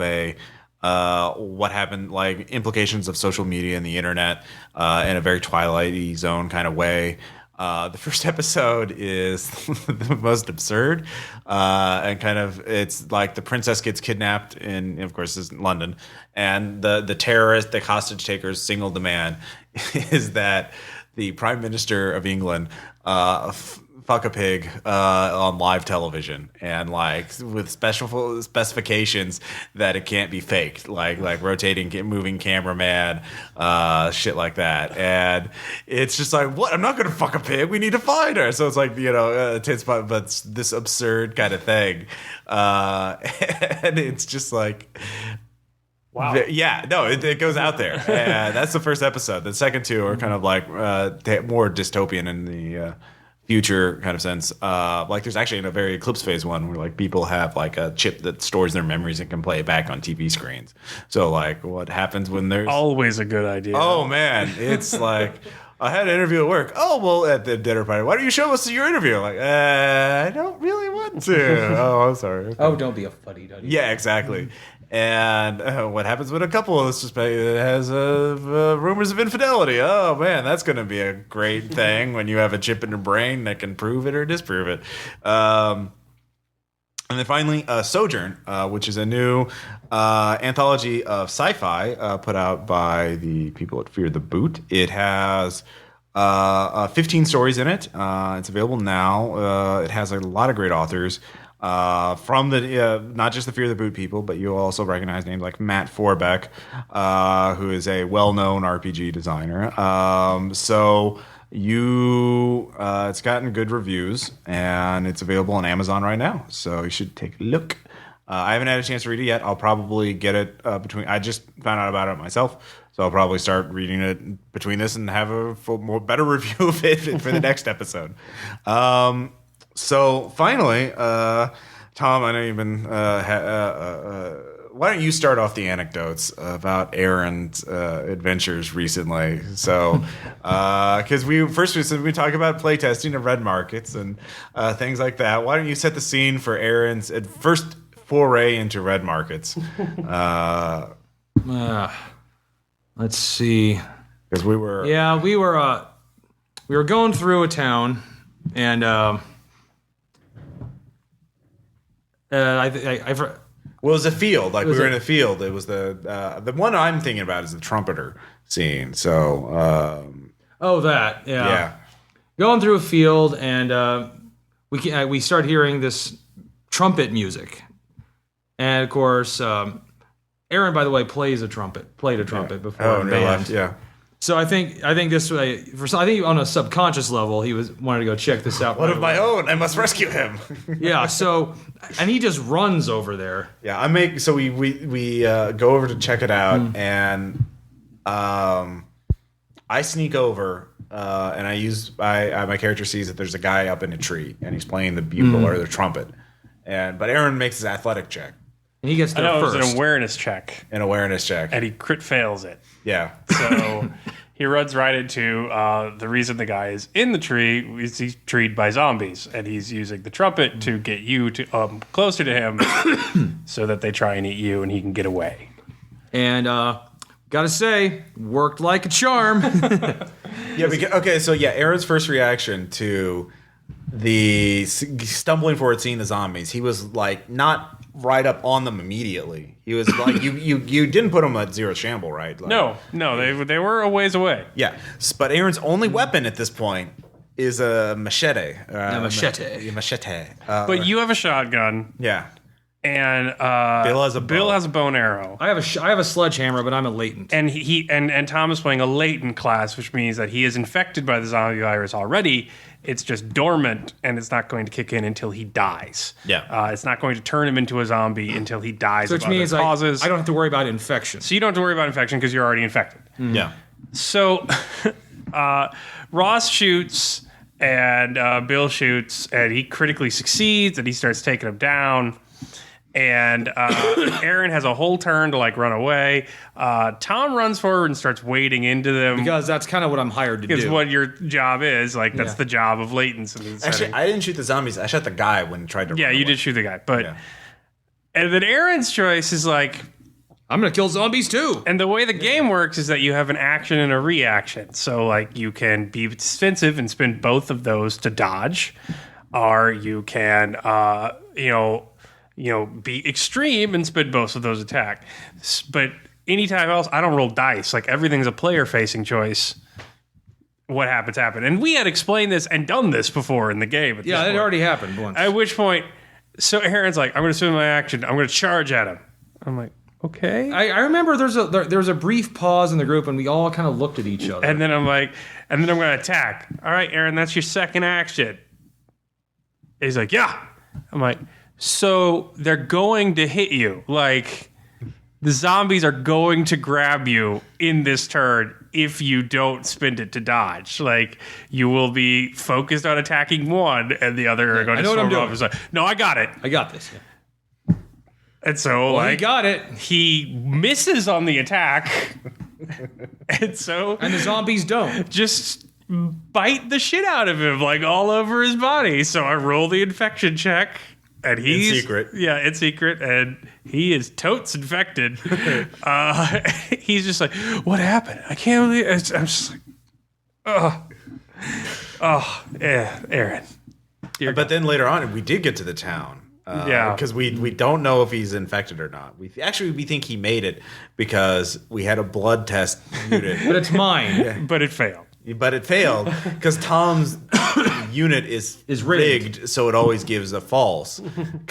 what happened, like implications of social media and the internet in a very Twilight Zone kind of way. The first episode is the most absurd, and kind of it's like the princess gets kidnapped of course, is London, and the terrorist, the hostage taker's single demand is that the Prime Minister of England fuck a pig on live television, and like with special specifications that it can't be faked, like rotating, moving cameraman, shit like that. And it's just like, what? I'm not gonna fuck a pig. We need to find her. So it's like but this absurd kind of thing, and it's just like. Wow. Yeah, no, it goes out there. And that's the first episode. The second 2 are kind of like more dystopian in the future kind of sense. Like there's actually in a very Eclipse Phase one where like people have like a chip that stores their memories and can play it back on TV screens. So like what happens when there's always a good idea. Oh man, it's like I had an interview at work. Oh, well, at the dinner party. Why don't you show us your interview? I'm like, I don't really want to. Oh, I'm sorry. Okay. Oh, don't be a fuddy-duddy. Yeah, exactly. And what happens when a couple has rumors of infidelity? Oh, man, that's going to be a great thing when you have a chip in your brain that can prove it or disprove it. And then finally, Sojourn, which is a new anthology of sci-fi put out by the people at Fear the Boot. It has 15 stories in it. It's available now. It has a lot of great authors from the not just the Fear the Boot people, but you'll also recognize names like Matt Forbeck, who is a well-known RPG designer. It's gotten good reviews, and it's available on Amazon right now, so you should take a look. I haven't had a chance to read it yet. I'll probably get it I just found out about it myself, so I'll probably start reading it between this and have a better review of it for the next episode. So finally, Tom, I know you've been why don't you start off the anecdotes about Aaron's adventures recently? So, because we talk about playtesting of red markets and things like that. Why don't you set the scene for Aaron's first foray into red markets? Let's see. Because we were going through a town, and Well, it was a field. Like we were in a field. It was the one I'm thinking about is the trumpeter scene. So. Yeah. Going through a field, and we start hearing this trumpet music, and of course, Aaron, by the way, played a trumpet before in band. Yeah. So I think this way. I think on a subconscious level, he wanted to go check this out. One of my own. I must rescue him. Yeah. So, and he just runs over there. Yeah. We go over to check it out, and I sneak over, and my character sees that there's a guy up in a tree, and he's playing the bugle or the trumpet, but Aaron makes his athletic check. And he gets there first. It was an awareness check. And he crit fails it. Yeah. So he runs right into the reason the guy is in the tree is he's treed by zombies, and he's using the trumpet to get you to closer to him so that they try and eat you, and he can get away. And gotta say, worked like a charm. Aaron's first reaction to the stumbling forward, seeing the zombies, he was like not right up on them immediately. He was like, you didn't put them at zero shamble, right? Like, no, they were a ways away. Yeah, but Aaron's only weapon at this point is a machete. Machete. But you have a shotgun. Yeah. And Bill has a bow and arrow. I have a sledgehammer, but I'm a latent. And and Tom is playing a latent class, which means that he is infected by the zombie virus already. It's just dormant, and it's not going to kick in until he dies. Yeah, it's not going to turn him into a zombie until he dies. Which means I don't have to worry about infection. So you don't have to worry about infection because you're already infected. Mm. Yeah. So Ross shoots, and Bill shoots, and he critically succeeds, and he starts taking him down. And Aaron has a whole turn to like run away. Tom runs forward and starts wading into them because that's kind of what I'm hired to do. Because what your job is, like that's the job of latents. Actually, I didn't shoot the zombies. I shot the guy when he tried to. Yeah, run you away. did shoot the guy, but and then Aaron's choice is like, I'm gonna kill zombies too. And the way the game works is that you have an action and a reaction. So like you can be defensive and spend both of those to dodge, or you can be extreme and spend both of those attack. But anytime else, I don't roll dice. Like everything's a player-facing choice. What happens, happen. And we had explained this and done this before in the game. It already happened once. At which point, so Aaron's like, I'm going to spend my action. I'm going to charge at him. I'm like, okay. I remember there was a brief pause in the group and we all kind of looked at each other. And then I'm like, I'm going to attack. All right, Aaron, that's your second action. He's like, yeah. I'm like, so they're going to hit you. Like, the zombies are going to grab you in this turn if you don't spend it to dodge. Like, you will be focused on attacking one, and the other are going to storm off. Like, no, I got it. I got this. Yeah. And so, he got it. He misses on the attack. And the zombies don't. Just bite the shit out of him, like, all over his body. So I roll the infection check. And he's in secret. Yeah, in secret, and he is totes infected. He's just like, what happened? I can't believe it. I'm just like, Aaron. But then later on, we did get to the town. Because we don't know if he's infected or not. We think he made it because we had a blood test unit. But it's mine. Yeah. But it failed. But it failed because Tom's unit is rigged, so it always gives a false,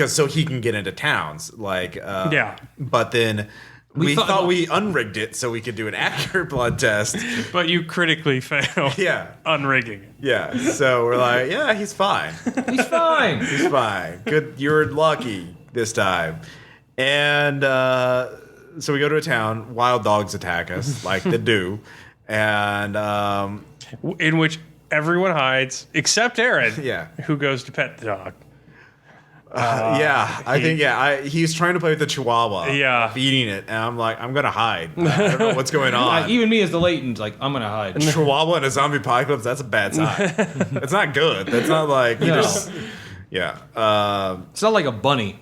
so he can get into towns. But then we thought we unrigged it so we could do an accurate blood test. But you critically failed. Yeah, unrigging it. Yeah, so we're like, yeah, he's fine. He's fine. He's fine. Good, you're lucky this time. And so we go to a town. Wild dogs attack us like they do. And in which everyone hides except Aaron, who goes to pet the dog. He's trying to play with the Chihuahua, feeding it, and I'm like, I'm gonna hide. I don't know what's going on. Even me as the latent, like, I'm gonna hide. A Chihuahua in a zombie apocalypse, that's a bad sign. That's not good. That's not like it's not like a bunny.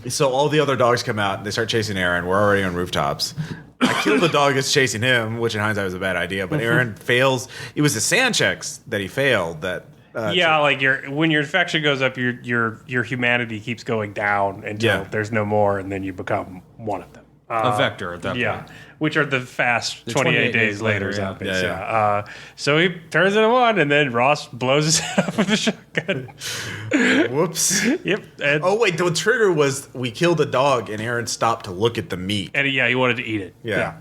So all the other dogs come out and they start chasing Aaron. We're already on rooftops. I kill the dog that's chasing him, which in hindsight was a bad idea. But Aaron fails. It was the sand checks that he failed. When your infection goes up, your humanity keeps going down until there's no more, and then you become one of them. A vector at that point. Which are the fast 28 days later zombies. So he turns into one, and then Ross blows his head up with a shotgun. Whoops. Yep. Wait, the trigger was we killed the dog, and Aaron stopped to look at the meat. And he wanted to eat it. Yeah.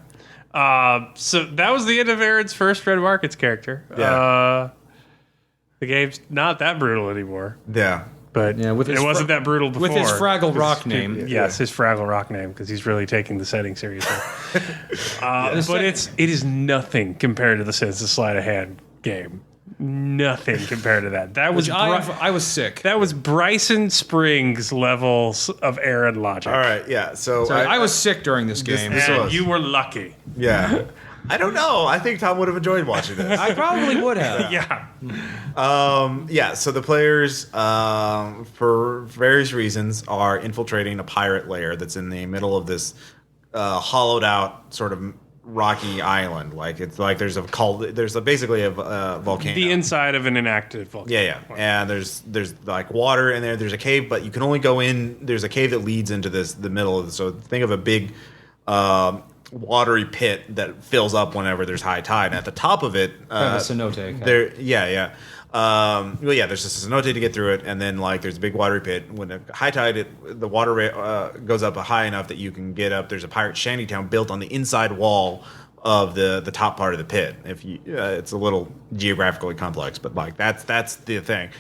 So that was the end of Aaron's first Red Markets character. Yeah. The game's not that brutal anymore. Yeah. But it wasn't that brutal before. With his Fraggle Rock name. Yes, his Fraggle Rock name, because he's really taking the setting seriously. But it is nothing compared to the Sense Sleight of Hand game. Nothing compared to that. That was I was sick. That was Bryson Springs levels of Aaron logic. All right, yeah. So I was sick during this game. And you were lucky. Yeah. I don't know. I think Tom would have enjoyed watching this. I probably would have. Yeah. Yeah, so the players, for various reasons, are infiltrating a pirate lair that's in the middle of this hollowed out sort of rocky island. Like it's like there's basically a volcano. The inside of an inactive volcano. Yeah. And there's like water in there. There's a cave, but you can only go in. There's a cave that leads into the middle of it. So think of a big watery pit that fills up whenever there's high tide. And at the top of it, a cenote. Okay. There's just a cenote to get through it, and then like there's a big watery pit. When the high tide, the water goes up high enough that you can get up. There's a pirate shantytown built on the inside wall of the top part of the pit. It's a little geographically complex, but like that's the thing.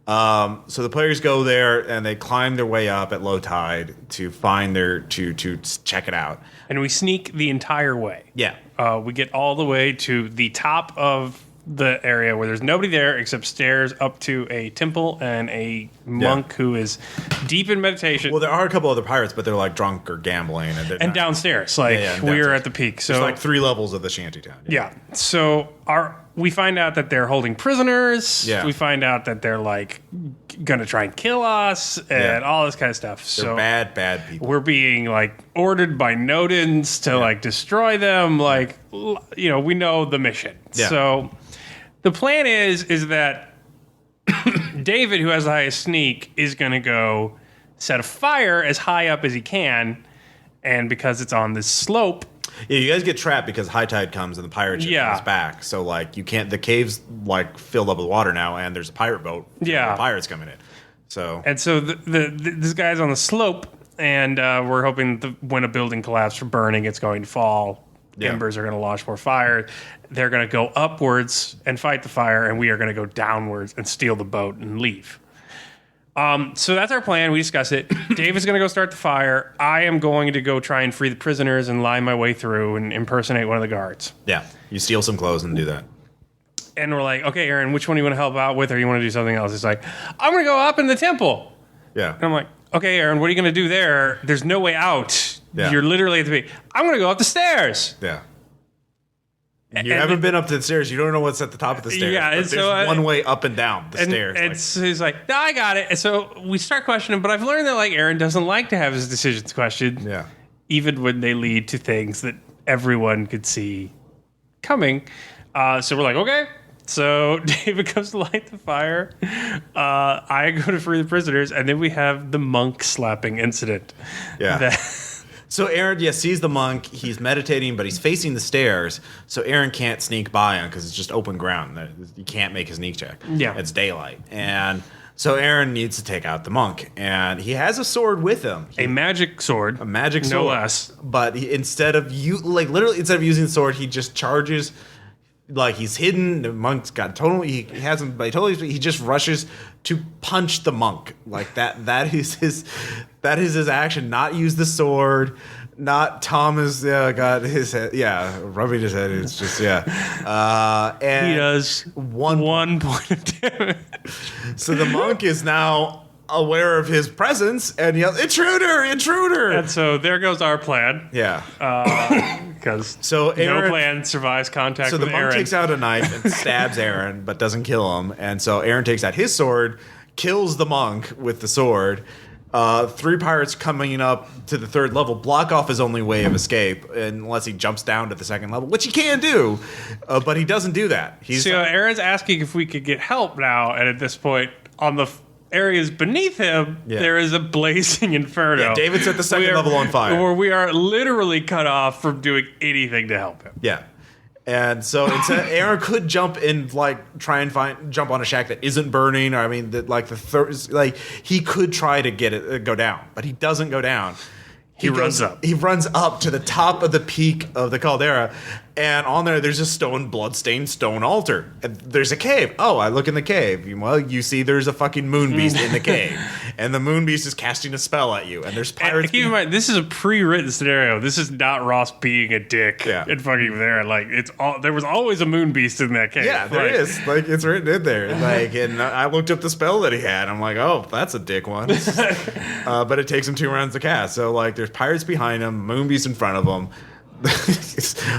So the players go there and they climb their way up at low tide to find to check it out. And we sneak the entire way. Yeah. We get all the way to the top of the area where there's nobody there except stairs up to a temple and a monk who is deep in meditation. Well, there are a couple other pirates, but they're like drunk or gambling. And downstairs. We're at the peak. So there's like 3 levels of the shantytown. Yeah. So we find out that they're holding prisoners. Yeah. We find out that they're like going to try and kill us and all this kind of stuff. They're bad people. We're being like ordered by Nodens to like destroy them. Like, we know the mission. Yeah. So the plan is that David, who has the highest sneak, is going to go set a fire as high up as he can. And because it's on this slope. Yeah, you guys get trapped because high tide comes and the pirate ship comes back. So like you can't. The cave's like filled up with water now, and there's a pirate boat. Yeah, the pirates coming in. So this guy's on the slope, and we're hoping when a building collapses from burning, it's going to fall. Yeah. Embers are going to launch more fire. They're going to go upwards and fight the fire, and we are going to go downwards and steal the boat and leave. So that's our plan. We discuss it. David's going to go start the fire. I am going to go try and free the prisoners and lie my way through and impersonate one of the guards. Yeah. You steal some clothes and do that. And we're like, okay, Aaron, which one do you want to help out with, or you want to do something else? It's like, I'm going to go up in the temple. Yeah. And I'm like, okay, Aaron, what are you going to do there? There's no way out. Yeah. You're literally at the peak. I'm going to go up the stairs. Yeah. You haven't been up to the stairs. You don't know what's at the top of the stairs. Yeah, and there's one way up and down the stairs. And so he's like, no, I got it. And so we start questioning, but I've learned that like Aaron doesn't like to have his decisions questioned. Yeah. Even when they lead to things that everyone could see coming. So we're like, okay. So David goes to light the fire. I go to free the prisoners. And then we have the monk slapping incident. Yeah. So Aaron, sees the monk. He's meditating, but he's facing the stairs. So Aaron can't sneak by him because it's just open ground. You can't make a sneak check. Yeah. It's daylight. And so Aaron needs to take out the monk. And he has a sword with him. A magic sword. A magic sword. No less. But instead of using the sword, he just charges. Like he's hidden. The monk's got totally. He hasn't. But he just rushes to punch the monk. Like that. That is his action. Not use the sword. Not Thomas. Got his head. Yeah, rubbing his head. It's just and he does one point of damage. So the monk is now aware of his presence and yells, "Intruder! Intruder!" And so there goes our plan. Yeah. Because Aaron, no plan survives contact with Aaron. So the monk takes out a knife and stabs Aaron, but doesn't kill him. And so Aaron takes out his sword, kills the monk with the sword. 3 pirates coming up to the 3rd level block off his only way of escape unless he jumps down to the 2nd level, which he can do, but he doesn't do that. Aaron's asking if we could get help now, and at this point, on the areas beneath him, there is a blazing inferno. Yeah, David's at the 2nd level on fire. Where we are literally cut off from doing anything to help him. Yeah. And so instead, Aaron could jump and try and jump on a shack that isn't burning. Or he could try to get it go down, but he doesn't go down. He runs up. He runs up to the top of the peak of the caldera, and on there, there's a blood-stained stone altar. And there's a cave. Oh, I look in the cave. Well, you see there's a fucking moon beast in the cave. And the moon beast is casting a spell at you. And there's pirates. Keep in mind, this is a pre-written scenario. This is not Ross being a dick and fucking there. Like, there was always a moon beast in that cave. Yeah, there is. Like, it's written in there. Like, and I looked up the spell that he had. I'm like, oh, that's a dick one. But it takes him 2 rounds to cast. So, like, there's pirates behind him, moon beast in front of him.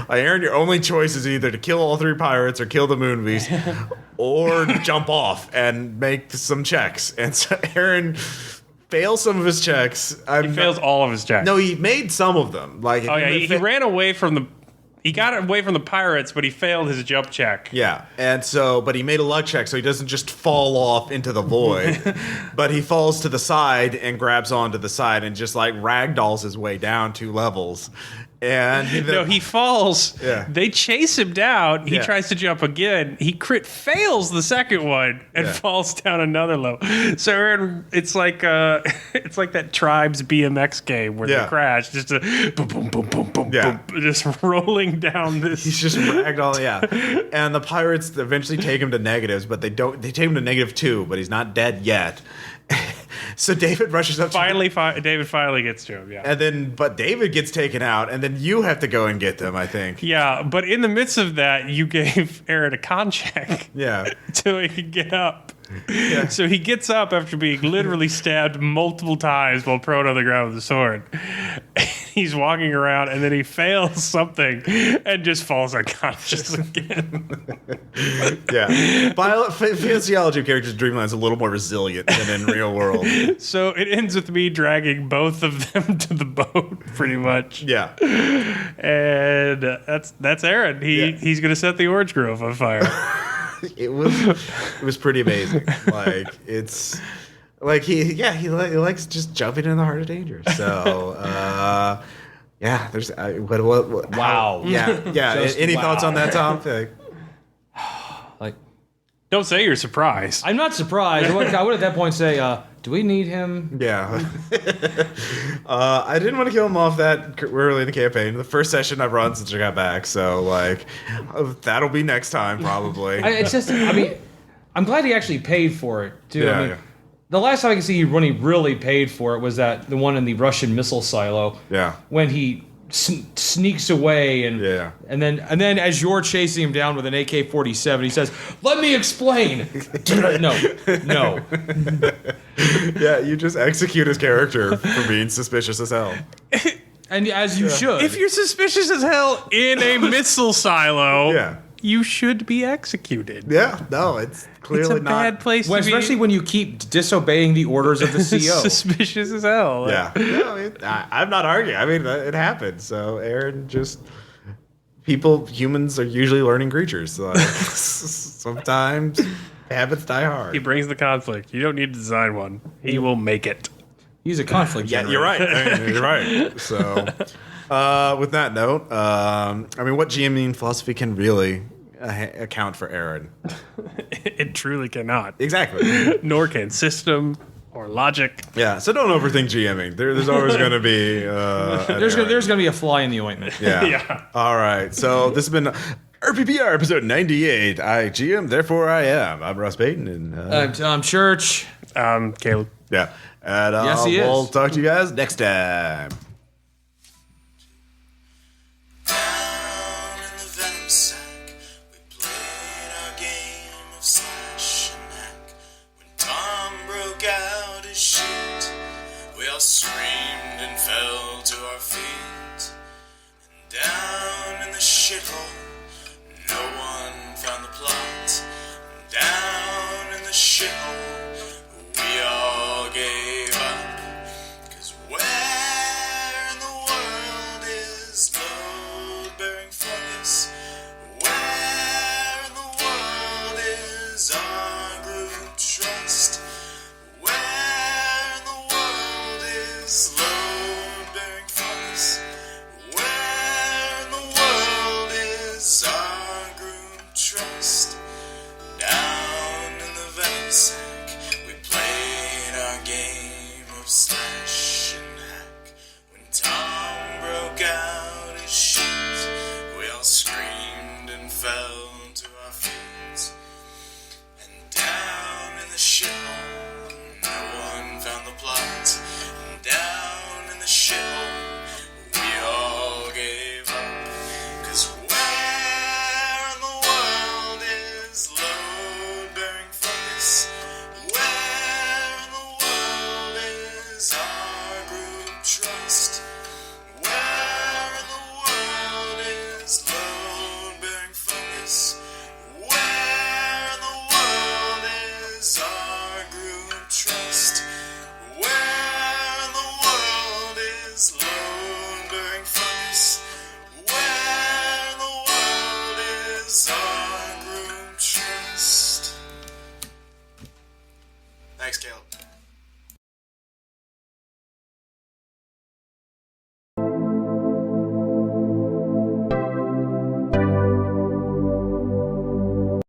Aaron, your only choice is either to kill all 3 pirates or kill the moon beast, or jump off and make some checks. And so Aaron fails some of his checks. He fails all of his checks. No, he made some of them. Like, he ran away from the. He got away from the pirates, but he failed his jump check. Yeah, and so, but he made a luck check, so he doesn't just fall off into the void, but he falls to the side and grabs onto the side and just like ragdolls his way down 2 levels. And he falls. Yeah. They chase him down. He tries to jump again. He fails the second one and falls down another level. So Aaron, it's like that Tribes BMX game where they crash, just a boom, boom, boom, boom, boom, boom, just rolling down this. He's just ragdoll, And the pirates eventually take him to negatives, but they take him to -2, but he's not dead yet. So David rushes up. David finally gets to him, but David gets taken out, and then you have to go and get them, I think. Yeah, but in the midst of that, you gave Aaron a con check. Yeah. So he could get up. Yeah. So he gets up after being literally stabbed multiple times while prone on the ground with a sword. He's walking around, and then he fails something and just falls unconscious again. Yeah. Physiology of characters in Dreamland's a little more resilient than in real world. So it ends with me dragging both of them to the boat, pretty much. Yeah. And that's Aaron. He's going to set the orange grove on fire. It was pretty amazing. Like, it's like he likes just jumping in the heart of danger. So there's what wow. Any thoughts on that, Tom? Like, don't say you're surprised. I'm not surprised. I would at that point say, do we need him? Yeah. I didn't want to kill him off that early in the campaign. The first session I've run since I got back, so like that'll be next time probably. I'm glad he actually paid for it too. Yeah, The last time I can see when he really paid for it was the one in the Russian missile silo. Yeah. When he sneaks away and then as you're chasing him down with an AK-47, he says, "Let me explain." No. Yeah, you just execute his character for being suspicious as hell. And as you should. If you're suspicious as hell in a missile silo, you should be executed. Yeah, no, it's clearly it's a bad place to be. Especially when you keep disobeying the orders of the CO. Suspicious as hell. Yeah. I'm not arguing. I mean, it happens. So Aaron humans are usually learning creatures. So sometimes habits die hard. He brings the conflict. You don't need to design one. He will make it. He's a conflict generator. You're right. You're right. So with that note, what GMing philosophy can really account for Aaron? It truly cannot. Exactly. Nor can system or logic. Yeah, so don't overthink GMing. There's always going to be... there's going to be a fly in the ointment. Yeah. All right, so this has been RPPR episode 98. I GM, therefore I am. I'm Ross Payton. And, I'm Tom Church. Caleb. Yeah. And yes, he we'll is. talk to you guys next time. Down in the venom sack, we played our game of slash and hack. When Tom broke out his shit, we all screamed and fell to our feet. And down in the shithole, no one found the plot. And down in the shithole, we all gave up. 'Cause where in the world is load-bearing fungus? Where in the world is our group trust? Where in the world is load-bearing fungus? Where in the world is our group trust? Down in the venom sack, we played our game of slash and hack. When Tom is our groom trust. Where the world is lone during focus. Where the world is our groom trust. Thanks, Caleb.